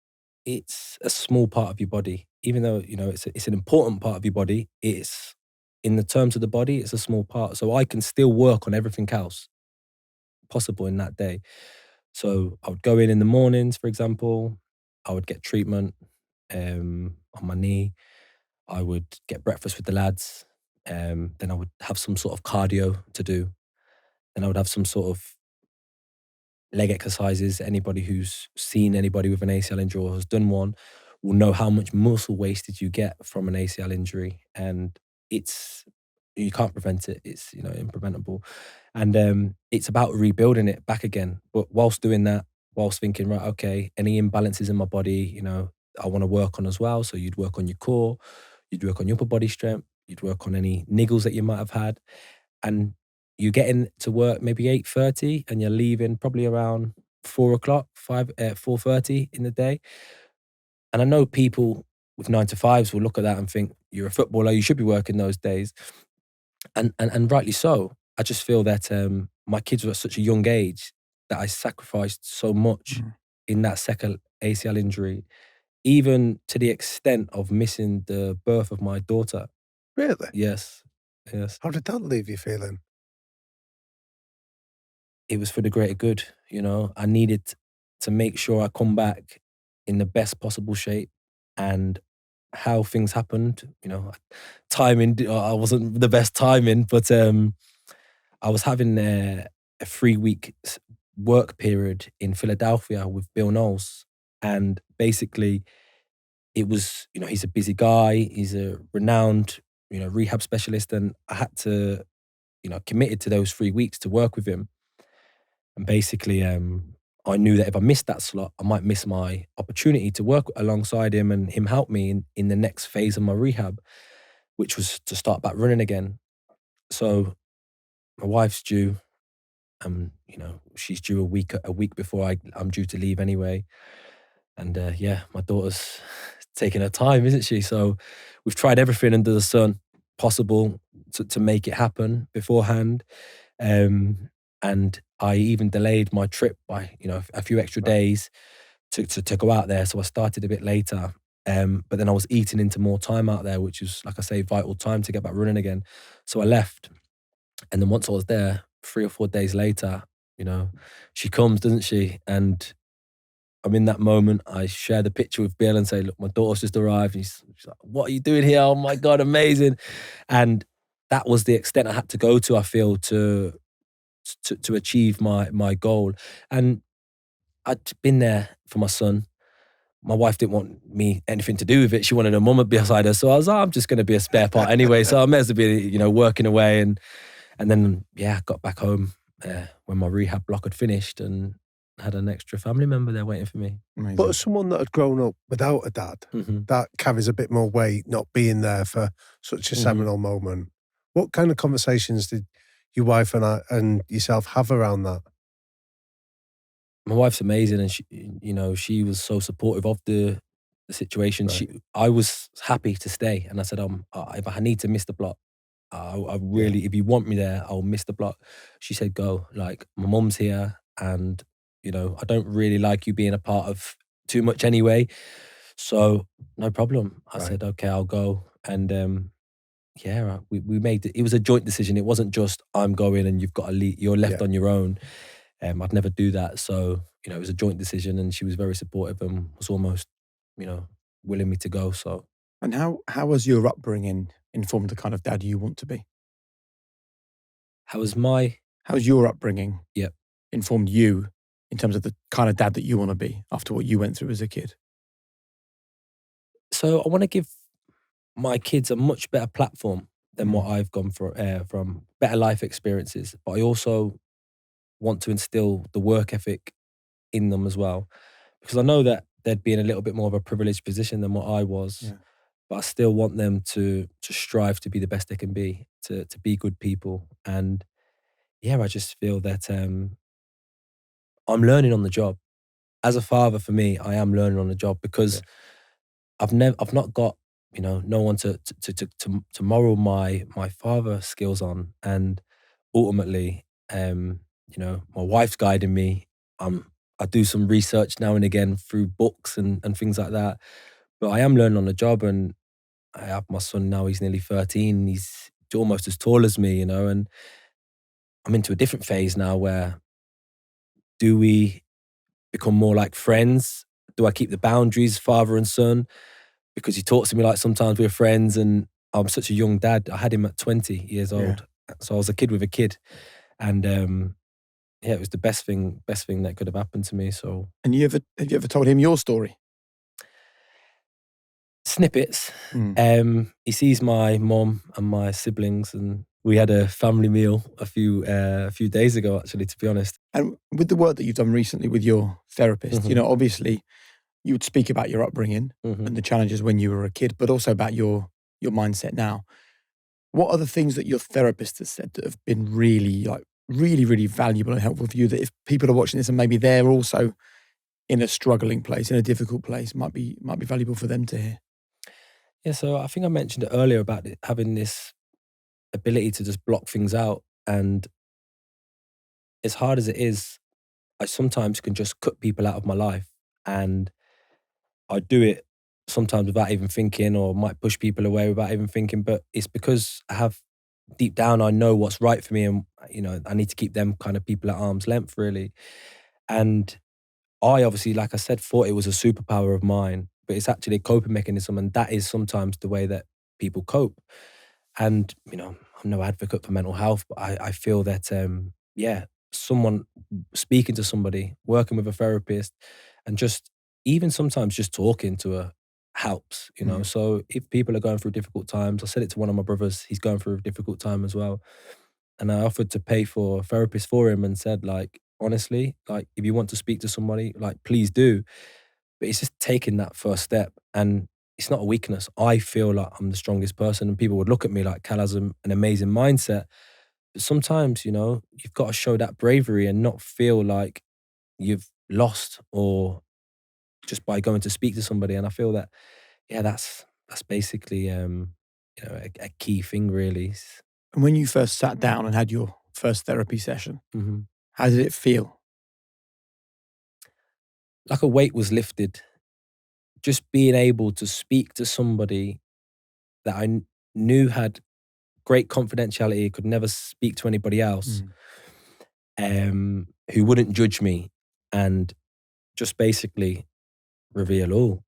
it's a small part of your body. Even though, you know, it's an important part of your body, it's, in the terms of the body, it's a small part. So I can still work on everything else possible in that day. So I would go in the mornings, for example. I would get treatment on my knee. I would get breakfast with the lads. Then I would have some sort of cardio to do. Then I would have some sort of leg exercises. Anybody who's seen anybody with an ACL injury or has done one will know how much muscle wastage you get from an ACL injury. And you can't prevent it. It's, you know, impreventable. And it's about rebuilding it back again. But whilst doing that, whilst thinking, right, okay, any imbalances in my body, you know, I want to work on as well. So you'd work on your core, you'd work on your upper body strength, you'd work on any niggles that you might have had. And you get in to work maybe 8:30 and you're leaving probably around 4 o'clock, 4:30 in the day. And I know people with 9 to 5s will look at that and think, you're a footballer, you should be working those days. And rightly so. I just feel that my kids were at such a young age that I sacrificed so much in that second ACL injury, even to the extent of missing the birth of my daughter. Really? Yes. How did that leave you feeling? It was for the greater good, you know. I needed to make sure I come back in the best possible shape. And how things happened, you know, timing, I wasn't the best timing, but I was having a 3-week work period in Philadelphia with Bill Knowles. And basically it was, you know, he's a busy guy, he's a renowned, you know, rehab specialist, and I had to, you know, committed to those 3 weeks to work with him. And basically, I knew that if I missed that slot, I might miss my opportunity to work alongside him and him help me in the next phase of my rehab, which was to start back running again. So my wife's due, you know, she's due a week before I'm due to leave anyway. And yeah, my daughter's taking her time, isn't she? So we've tried everything under the sun possible to make it happen beforehand. And I even delayed my trip by, you know, a few extra days to go out there. So I started a bit later. But then I was eating into more time out there, which is, like I say, vital time to get back running again. So I left. And then once I was there, 3 or 4 days later, you know, she comes, doesn't she? And I'm in that moment, I share the picture with Bill and say, look, my daughter's just arrived. And she's like, what are you doing here? Oh my God, amazing. And that was the extent I had to go to, I feel, to achieve my goal. And I'd been there for my son. My wife didn't want me anything to do with it. She wanted her mum beside her. So I was like, I'm just going to be a spare part anyway. So I may as well be, working away. And then, I got back home when my rehab block had finished and had an extra family member there waiting for me. Amazing. But as someone that had grown up without a dad, that carries a bit more weight, not being there for such a seminal moment. What kind of conversations did your wife and yourself have around that? My wife's amazing, and she was so supportive of the situation. Right. I was happy to stay, and I said, if I need to miss the block, I really, if you want me there, I'll miss the block. She said, go. Like, my mum's here, and I don't really like you being a part of too much anyway, so no problem. I said, okay, I'll go, and we made it. It was a joint decision. It wasn't just I'm going and you've got to leave. You're left on your own. I'd never do that. So, it was a joint decision, and she was very supportive and was almost, willing me to go. So. And how has your upbringing informed the kind of dad you want to be? How's your upbringing Yep. informed you in terms of the kind of dad that you want to be after what you went through as a kid? So I want to give my kids a much better platform than what I've gone for, from better life experiences. But I also want to instill the work ethic in them as well, because I know that they'd be in a little bit more of a privileged position than what I was. Yeah. But I still want them to strive to be the best they can be, to be good people. And I just feel that I'm learning on the job. As a father, for me, I am learning on the job because I've not got no one to model my father skills on, and ultimately, my wife's guiding me. I do some research now and again through books and things like that, but I am learning on the job. And I have my son now. He's nearly 13. He's almost as tall as me, and I'm into a different phase now where, do we become more like friends? Do I keep the boundaries, father and son? Because he talks to me like sometimes we're friends, and I'm such a young dad. I had him at 20 years old. So I was a kid with a kid. And it was the best thing that could have happened to me. So. And have you ever told him your story? Snippets. He sees my mom and my siblings, and we had a family meal a few days ago, actually, to be honest. And with the work that you've done recently with your therapist, obviously you would speak about your upbringing and the challenges when you were a kid, but also about your mindset now. What are the things that your therapist has said that have been really valuable and helpful for you, that if people are watching this and maybe they're also in a struggling place, in a difficult place, might be valuable for them to hear? Yeah, so I think I mentioned it earlier about having this ability to just block things out. And as hard as it is, I sometimes can just cut people out of my life. And I do it sometimes without even thinking, or might push people away without even thinking. But it's because deep down, I know what's right for me, and I need to keep them kind of people at arm's length, really. And I obviously, like I said, thought it was a superpower of mine, but it's actually a coping mechanism, and that is sometimes the way that people cope. And I'm no advocate for mental health, but I feel that someone speaking to somebody, working with a therapist, and just even sometimes just talking to her helps. So if people are going through difficult times, I said it to one of my brothers, he's going through a difficult time as well, and I offered to pay for a therapist for him, and said, like, honestly, like, if you want to speak to somebody, like, please do. But it's just taking that first step, and it's not a weakness. I feel like I'm the strongest person, and people would look at me like, Cal has an amazing mindset. But sometimes, you've got to show that bravery and not feel like you've lost, or just by going to speak to somebody. And I feel that, that's basically, a key thing, really. And when you first sat down and had your first therapy session, Mm-hmm. how did it feel? Like a weight was lifted. Just being able to speak to somebody that I knew had great confidentiality, could never speak to anybody else, who wouldn't judge me, and just basically reveal all,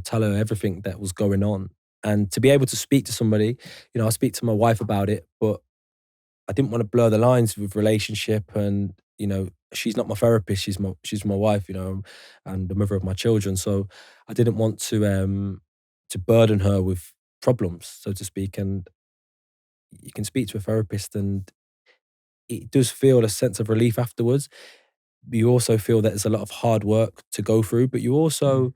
tell her everything that was going on. And to be able to speak to somebody, I speak to my wife about it, but I didn't want to blur the lines with relationship and, she's not my therapist, she's my wife, and the mother of my children. So I didn't want to burden her with problems, so to speak. And you can speak to a therapist and it does feel a sense of relief afterwards. But you also feel that there's a lot of hard work to go through, but you also,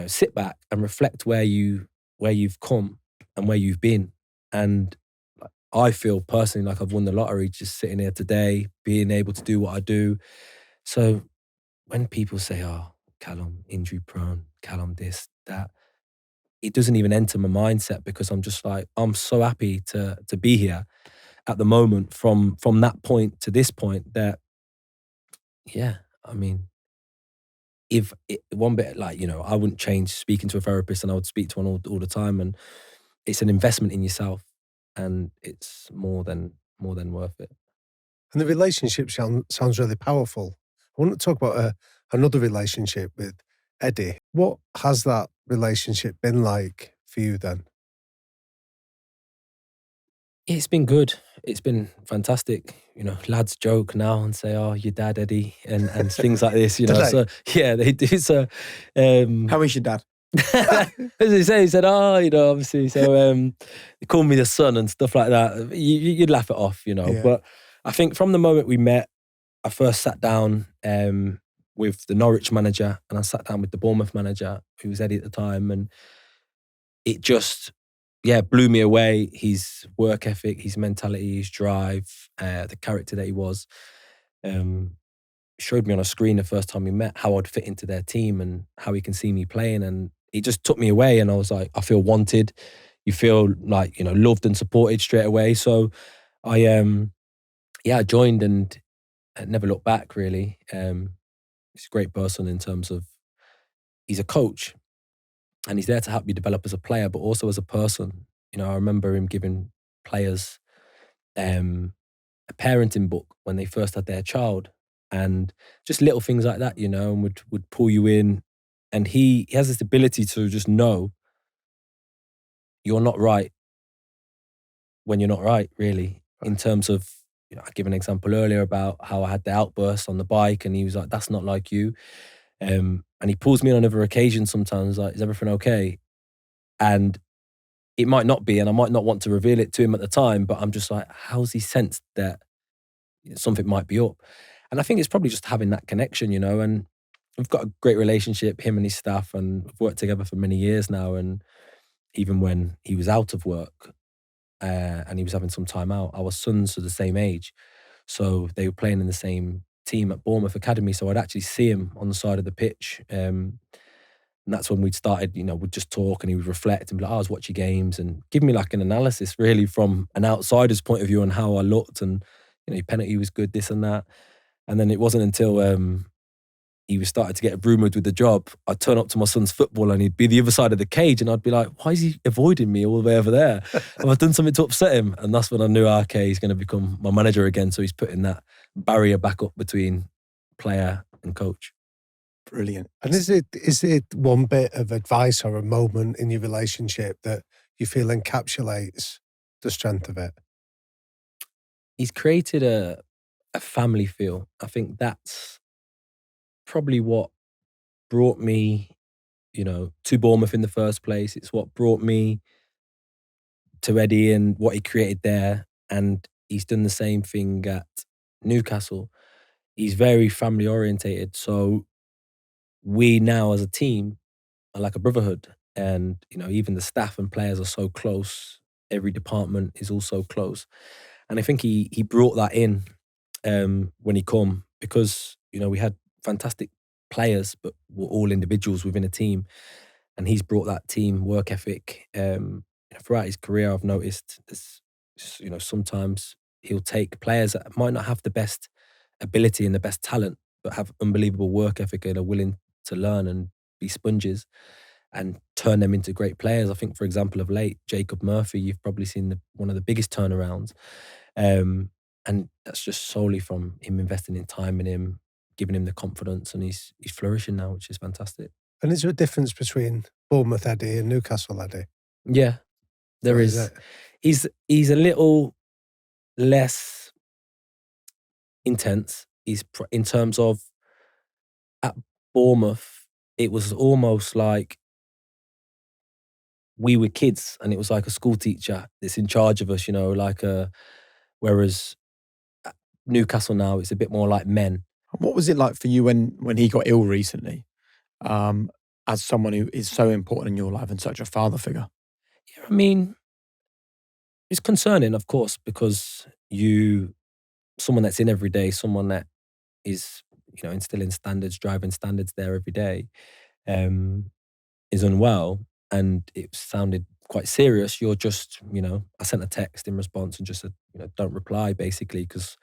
sit back and reflect where you've come and where you've been. And I feel personally like I've won the lottery just sitting here today, being able to do what I do. So when people say, oh, Callum, injury prone, Callum, this, that, it doesn't even enter my mindset because I'm just like, I'm so happy to be here at the moment from that point to this point that, yeah, I mean, if one bit like, I wouldn't change speaking to a therapist and I would speak to one all the time. And it's an investment in yourself and it's more than worth it. And the relationship sounds really powerful. I want to talk about another relationship with Eddie. What has that relationship been like for you then? It's been good. It's been fantastic. Lads joke now and say, "Oh, your dad, Eddie," and things like this. So yeah, they do. So, how is your dad? as he said, "Oh, obviously." So they call me the son and stuff like that. You'd laugh it off, Yeah. But I think from the moment we met, I first sat down with the Norwich manager and I sat down with the Bournemouth manager, who was Eddie at the time, and it just blew me away. His work ethic, his mentality, his drive, the character that he was. Showed me on a screen the first time we met how I'd fit into their team and how he can see me playing. And it just took me away and I was like, I feel wanted. You feel like, loved and supported straight away. So I joined and never looked back really. He's a great person in terms of, he's a coach and he's there to help you develop as a player, but also as a person. I remember him giving players a parenting book when they first had their child and just little things like that, and would pull you in. And he has this ability to just know you're not right when you're not right, really, in terms of, I give an example earlier about how I had the outburst on the bike and he was like, that's not like you. And he pulls me in on other occasions sometimes, like, is everything okay? And it might not be, and I might not want to reveal it to him at the time, but I'm just like, how's he sensed that something might be up? And I think it's probably just having that connection, and we've got a great relationship, him and his staff, and we've worked together for many years now. And even when he was out of work and he was having some time out, our sons are the same age. So they were playing in the same team at Bournemouth Academy. So I'd actually see him on the side of the pitch. And that's when we'd started, we'd just talk and he would reflect and be like, I was watching games and give me like an analysis really from an outsider's point of view on how I looked and, your penalty was good, this and that. And then it wasn't until he was started to get rumoured with the job, I'd turn up to my son's football and he'd be the other side of the cage and I'd be like, why is he avoiding me all the way over there? Have I done something to upset him? And that's when I knew, okay, he's going to become my manager again. So he's putting that barrier back up between player and coach. Brilliant. And is it one bit of advice or a moment in your relationship that you feel encapsulates the strength of it? He's created a family feel. I think that's probably what brought me, to Bournemouth in the first place. It's what brought me to Eddie and what he created there. And he's done the same thing at Newcastle. He's very family orientated. So we now as a team are like a brotherhood. And, even the staff and players are so close. Every department is also close. And I think he brought that in when he come because, we had fantastic players, but we're all individuals within a team. And he's brought that team work ethic. Throughout his career, I've noticed this, sometimes he'll take players that might not have the best ability and the best talent, but have unbelievable work ethic and are willing to learn and be sponges and turn them into great players. I think, for example, of late, Jacob Murphy, you've probably seen one of the biggest turnarounds. And that's just solely from him investing in time in him, giving him the confidence, and he's flourishing now, which is fantastic. And is there a difference between Bournemouth Eddie and Newcastle Eddie? Yeah, there What is. it? He's a little less intense. In terms of at Bournemouth, it was almost like we were kids, and it was like a school teacher that's in charge of us, whereas at Newcastle now, it's a bit more like men. What was it like for you when he got ill recently, as someone who is so important in your life and such a father figure? Yeah, I mean, it's concerning, of course, because someone that's in every day, someone that is, instilling standards, driving standards there every day, is unwell, and it sounded quite serious. You're just, I sent a text in response and just said, don't reply, basically, because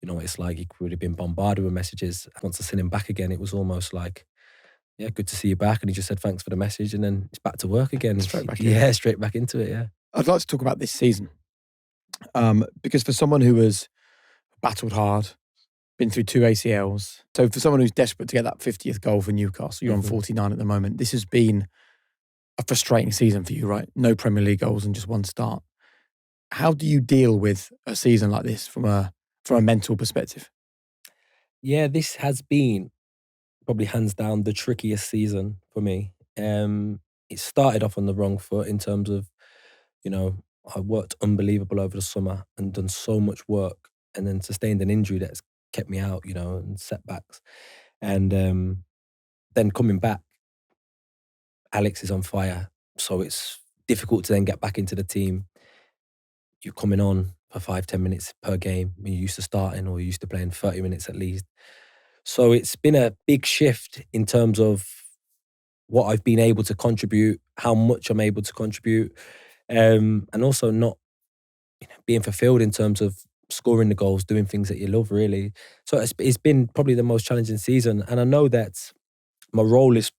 it's like he would have been bombarded with messages. Once I sent him back again, it was almost like, yeah, good to see you back. And he just said, thanks for the message. And then it's back to work again. Straight back in. Yeah, straight back into it, yeah. I'd like to talk about this season, because for someone who has battled hard, been through 2 ACLs, so for someone who's desperate to get that 50th goal for Newcastle, you're on 49 at the moment. This has been a frustrating season for you, right? No Premier League goals and just one start. How do you deal with a season like this from a mental perspective? Yeah, this has been probably hands down the trickiest season for me. It started off on the wrong foot in terms of, I worked unbelievable over the summer and done so much work, and then sustained an injury that's kept me out, and setbacks. And then coming back, Alex is on fire. So it's difficult to then get back into the team. You're coming on for 5-10 minutes per game when you're used to starting, or you're used to playing 30 minutes at least. So it's been a big shift in terms of what I've been able to contribute, how much I'm able to contribute, and also not being fulfilled in terms of scoring the goals, doing things that you love, really. So it's been probably the most challenging season. And I know that my role has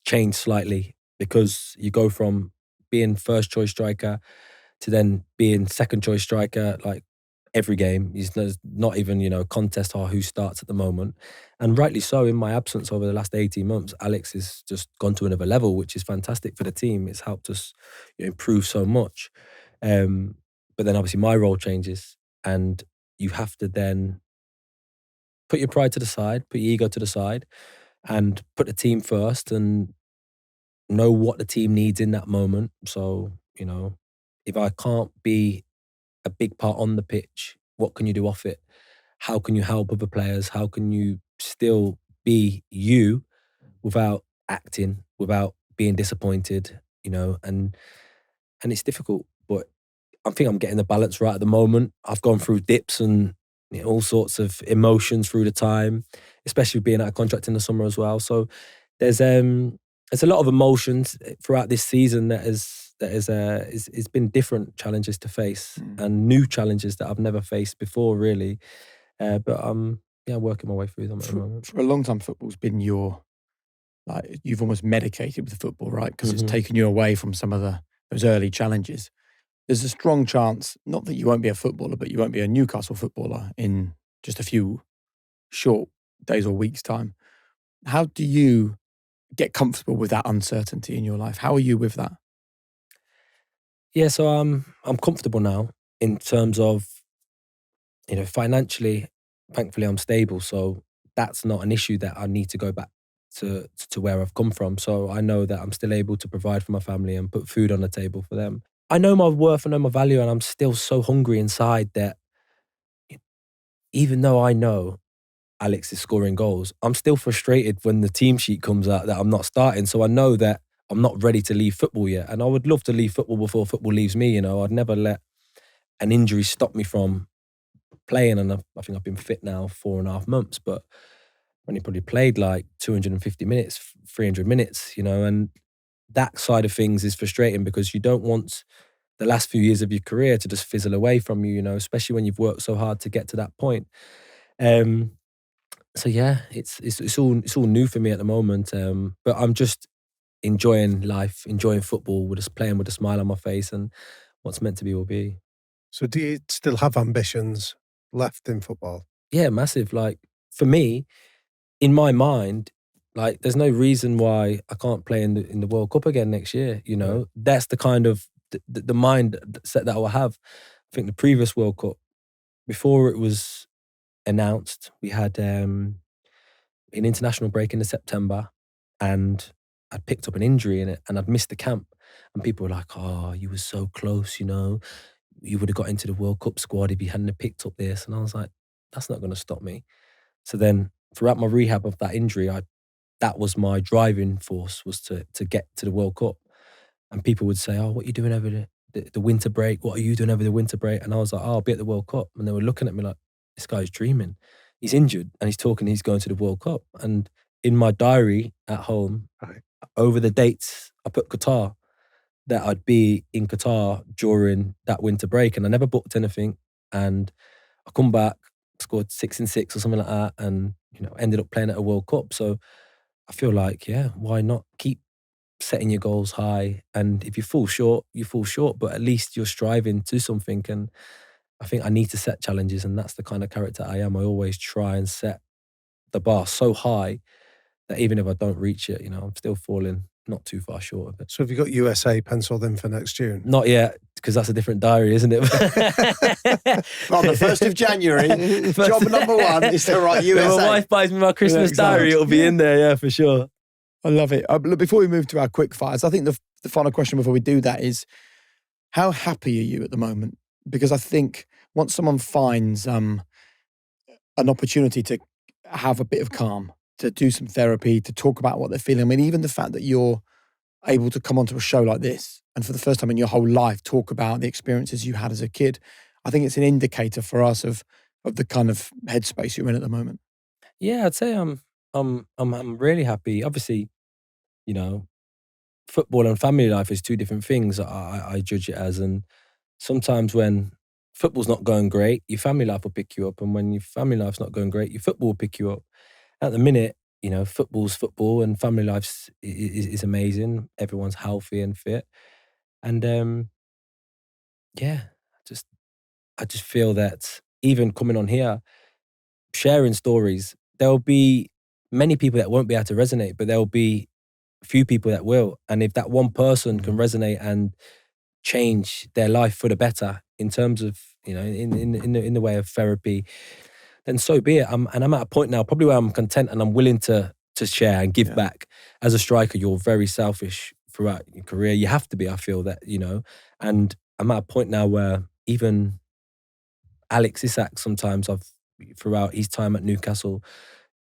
changed slightly, because you go from being first choice striker to then being second choice striker, like every game. There's not even, contest who starts at the moment. And rightly so, in my absence over the last 18 months, Alex has just gone to another level, which is fantastic for the team. It's helped us improve so much. But then obviously my role changes, and you have to then put your pride to the side, put your ego to the side, and put the team first, and know what the team needs in that moment. So, if I can't be a big part on the pitch, what can you do off it? How can you help other players? How can you still be you without acting, without being disappointed, and it's difficult, but I think I'm getting the balance right at the moment. I've gone through dips and all sorts of emotions through the time, especially being out of contract in the summer as well. So there's a lot of emotions throughout this season that it's been different challenges to face, and new challenges that I've never faced before, really. But I'm working my way through them at the moment. For a long time, football's been you've almost medicated with football, right? Because it's taken you away from some of those early challenges. There's a strong chance, not that you won't be a footballer, but you won't be a Newcastle footballer in just a few short days or weeks' time. How do you get comfortable with that uncertainty in your life? How are you with that? Yeah, so I'm comfortable now in terms of, financially. Thankfully, I'm stable, so that's not an issue that I need to go back to where I've come from. So I know that I'm still able to provide for my family and put food on the table for them. I know my worth, I know my value, and I'm still so hungry inside that even though I know Alex is scoring goals, I'm still frustrated when the team sheet comes out that I'm not starting. So I know that I'm not ready to leave football yet. And I would love to leave football before football leaves me. I'd never let an injury stop me from playing. And I think I've been fit now 4.5 months, but when he probably played like 250 minutes, 300 minutes, and that side of things is frustrating, because you don't want the last few years of your career to just fizzle away from you, especially when you've worked so hard to get to that point. So yeah, it's all new for me at the moment. But I'm just enjoying life, enjoying football, with just playing with a smile on my face, and what's meant to be will be. So do you still have ambitions left in football? Yeah, massive. Like, for me, in my mind, Like, there's no reason why I can't play in the World Cup again next year. You know, that's the kind of the mindset that I will have. I think the previous World Cup, before it was announced, we had an international break in September, and I'd picked up an injury in it, and I'd missed the camp, and people were like, "Oh, you were so close, you know, you would have got into the World Cup squad if you hadn't have picked up this." And I was like, "That's not going to stop me." So then, throughout my rehab of that injury, that was my driving force, was to get to the World Cup. And people would say, "Oh, what are you doing over the winter break? What are you doing over the winter break?" And I was like, "Oh, I'll be at the World Cup." And they were looking at me like, "This guy's dreaming. He's injured and he's talking he's going to the World Cup." And in my diary at home, Right. over the dates, I put Qatar, that I'd be in Qatar during that winter break. And I never booked anything. And I come back, scored 6 in 6 or something like that, and ended up playing at a World Cup. So I feel like, yeah, why not keep setting your goals high? And if you fall short, you fall short, but at least you're striving to something. And I think I need to set challenges, and that's the kind of character I am. I always try and set the bar so high that even if I don't reach it, I'm still falling not too far short of it. So have you got USA penciled in for next June? Not yet, because that's a different diary, isn't it? On the 1st of January, job number 1 is to write USA. If my wife buys me my Christmas exactly. diary, it'll be in there, yeah, for sure. I love it. Look, before we move to our quick fires, I think the final question before we do that is, how happy are you at the moment? Because I think once someone finds an opportunity to have a bit of calm, to do some therapy, to talk about what they're feeling. I mean, even the fact that you're able to come onto a show like this and for the first time in your whole life talk about the experiences you had as a kid, I think it's an indicator for us of the kind of headspace you're in at the moment. Yeah, I'd say I'm really happy. Obviously, football and family life is two different things. I judge it as, and sometimes when football's not going great, your family life will pick you up, and when your family life's not going great, your football will pick you up. At the minute, football's football, and family life is amazing. Everyone's healthy and fit, and yeah, I just feel that even coming on here, sharing stories, there'll be many people that won't be able to resonate, but there'll be a few people that will. And if that one person can resonate and change their life for the better in terms of, in the way of therapy, then so be it. I'm at a point now, probably where I'm content and I'm willing to share and give back. As a striker, you're very selfish throughout your career. You have to be, I feel that, and I'm at a point now where even Alex Isak, sometimes throughout his time at Newcastle,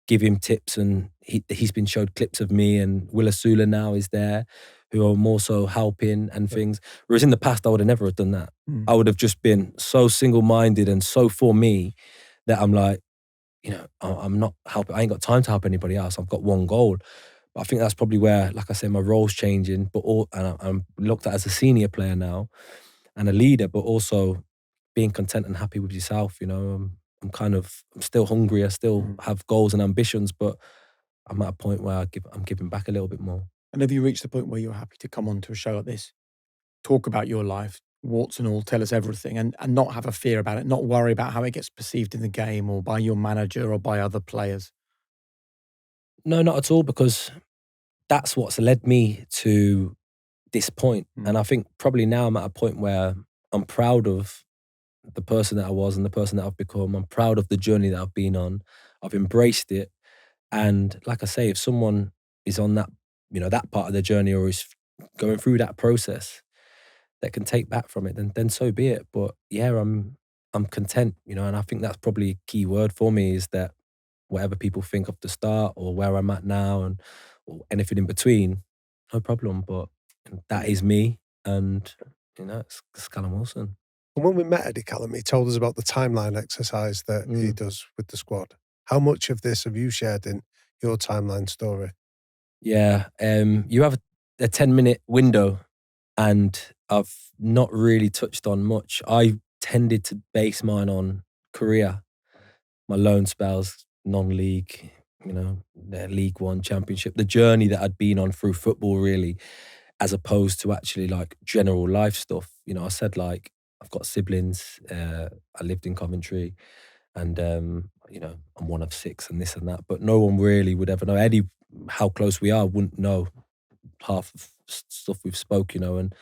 give him tips, and he's been showed clips of me, and Will Asula now is there, who are more so helping and things. Whereas in the past, I would have never have done that. I would have just been so single-minded and so for me that I'm like, I'm not helping. I ain't got time to help anybody else. I've got one goal. But I think that's probably where, like I say, my role's changing. But I'm looked at as a senior player now and a leader, but also being content and happy with yourself. I'm still hungry. I still have goals and ambitions, but I'm at a point where I'm giving back a little bit more. And have you reached the point where you're happy to come on to a show like this, talk about your life, warts and all, tell us everything, and not have a fear about it, not worry about how it gets perceived in the game or by your manager or by other players? No, not at all, because that's what's led me to this point. And I think probably now I'm at a point where I'm proud of the person that I was and the person that I've become. I'm proud of the journey that I've been on. I've embraced it. And like I say, if someone is on that, that part of the journey, or is going through that process that can take back from it, then so be it. But yeah, I'm content, and I think that's probably a key word for me, is that whatever people think of the start or where I'm at now or anything in between, no problem. But that is me, and it's Callum Wilson. And when we met Eddie, Callum, he told us about the timeline exercise that he does with the squad. How much of this have you shared in your timeline story? Yeah, you have a 10-minute window, and I've not really touched on much. I tended to base mine on career, my loan spells, non-league, the League One, Championship, the journey that I'd been on through football, really, as opposed to actually like general life stuff. I said, like, I've got siblings, I lived in Coventry, and I'm one of 6 and this and that, but no one really would ever know. Eddie how close we are, wouldn't know half of stuff we've spoke, you know. And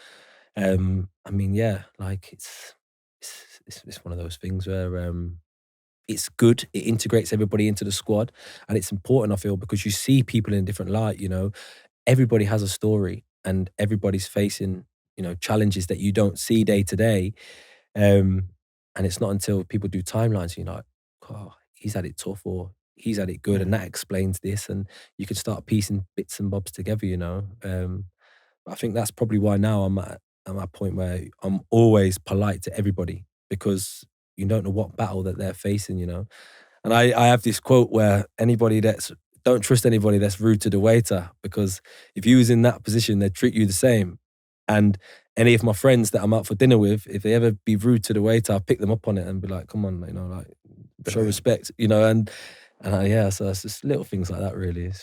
I mean, yeah, like it's one of those things where it's good. It integrates everybody into the squad, and it's important, I feel, because you see people in a different light. You know, everybody has a story, and everybody's facing, you know, challenges that you don't see day to day. And it's not until people do timelines, you're like, oh, he's had it tough, or he's had it good, and that explains this, and you can start piecing bits and bobs together. You know, I think that's probably why now I'm at a point where I'm always polite to everybody, because you don't know what battle that they're facing, you know. And I have this quote where don't trust anybody that's rude to the waiter, because if you was in that position, they'd treat you the same. And any of my friends that I'm out for dinner with, if they ever be rude to the waiter, I'll pick them up on it and be like, come on, you know, like, show respect, you know. And yeah, so it's just little things like that, really.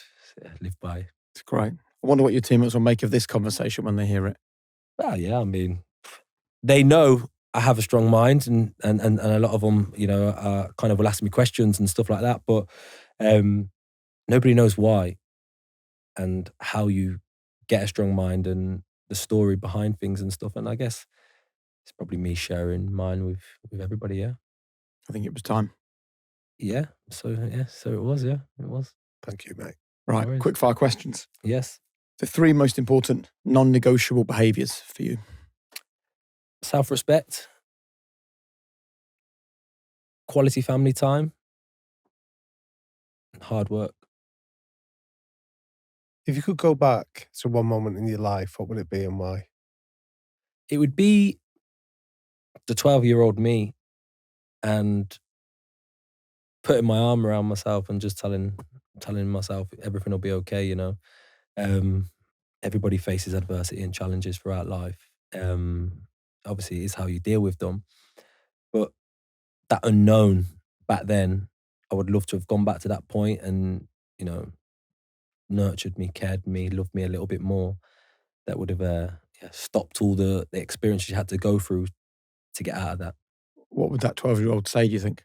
Live by. It's great. I wonder what your teammates will make of this conversation when they hear it. Well, yeah, I mean, they know I have a strong mind, and a lot of them, you know, kind of will ask me questions and stuff like that. But nobody knows why and how you get a strong mind and the story behind things and stuff. And I guess it's probably me sharing mine with everybody. Yeah. I think it was time. Yeah. So it was. Yeah, it was. Thank you, mate. Right. No worries. Quick fire questions. Yes. The 3 most important non-negotiable behaviours for you. Self-respect, quality family time, and hard work. If you could go back to one moment in your life, what would it be and why? It would be the 12-year-old me, and putting my arm around myself and just telling myself everything will be okay, you know. Everybody faces adversity and challenges throughout life. Obviously, it's how you deal with them. But that unknown back then, I would love to have gone back to that point and, you know, nurtured me, cared me, loved me a little bit more. That would have stopped all the experiences you had to go through to get out of that. What would that 12-year-old say, do you think?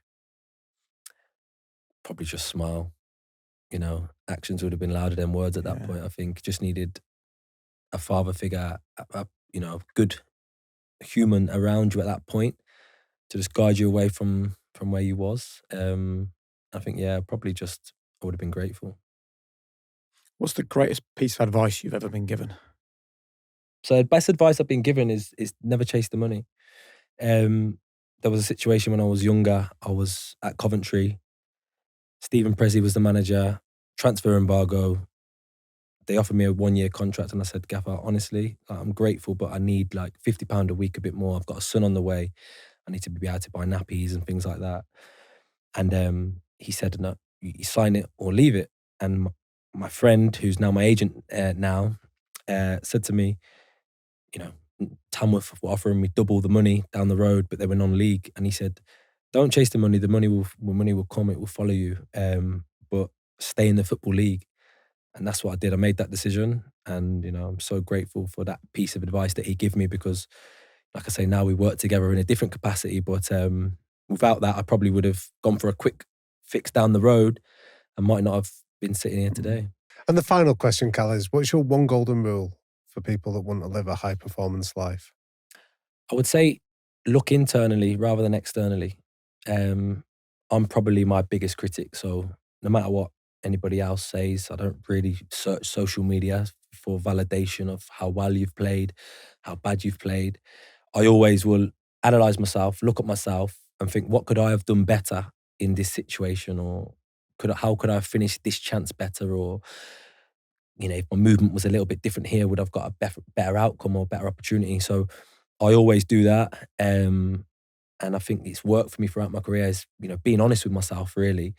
Probably just smile. You know, actions would have been louder than words at that Yeah. point. I think just needed a father figure, you know, a good human around you at that point to just guide you away from where you was. I think, yeah, probably just I would have been grateful. What's the greatest piece of advice you've ever been given? So the best advice I've been given is never chase the money. There was a situation when I was younger. I was at Coventry. Stephen Prezi was the manager. Transfer embargo. They offered me a 1-year contract, and I said, Gaffer, honestly, I'm grateful, but I need like £50 a week, a bit more. I've got a son on the way. I need to be able to buy nappies and things like that. And he said, no, you sign it or leave it. And my friend, who's now my agent said to me, you know, Tamworth were offering me double the money down the road, but they were non-league. And he said, don't chase the money. The money will come. It will follow you. But stay in the football league. And that's what I did. I made that decision. And, you know, I'm so grateful for that piece of advice that he gave me, because, like I say, now we work together in a different capacity. But without that, I probably would have gone for a quick fix down the road and might not have been sitting here today. And the final question, Cal, is what's your one golden rule for people that want to live a high-performance life? I would say look internally rather than externally. I'm probably my biggest critic. So no matter what anybody else says, I don't really search social media for validation of how well you've played, how bad you've played. I always will analyze myself, look at myself and think, what could I have done better in this situation? Or how could I have finished this chance better? Or, you know, if my movement was a little bit different here, would I've got a better outcome or better opportunity? So I always do that. And I think it's worked for me throughout my career, is, you know, being honest with myself, really.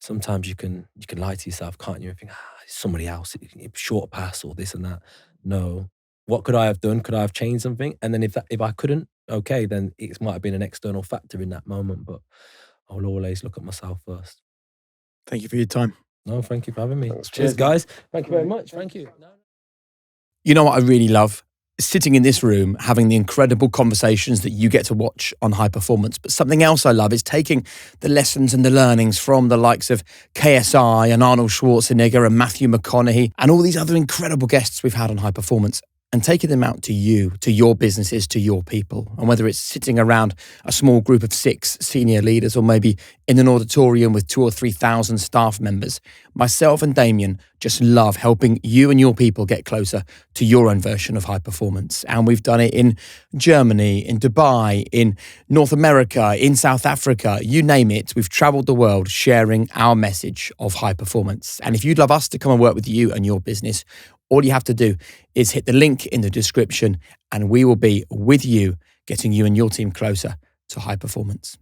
Sometimes you can lie to yourself, can't you? And think, it's somebody else, short pass or this and that. No. What could I have done? Could I have changed something? And then if I couldn't, okay, then it might have been an external factor in that moment. But I'll always look at myself first. Thank you for your time. No, thank you for having me. Thanks, Cheers, mate. guys. Thank you very much. Thank you. You know what I really love? sitting in this room, having the incredible conversations that you get to watch on High Performance. But something else I love is taking the lessons and the learnings from the likes of KSI and Arnold Schwarzenegger and Matthew McConaughey and all these other incredible guests we've had on High Performance, and taking them out to you, to your businesses, to your people. And whether it's sitting around a small group of 6 senior leaders or maybe in an auditorium with 2,000 or 3,000 staff members, myself and Damien just love helping you and your people get closer to your own version of high performance. And we've done it in Germany, in Dubai, in North America, in South Africa, you name it. We've traveled the world sharing our message of high performance. And if you'd love us to come and work with you and your business, all you have to do is hit the link in the description and we will be with you, getting you and your team closer to high performance.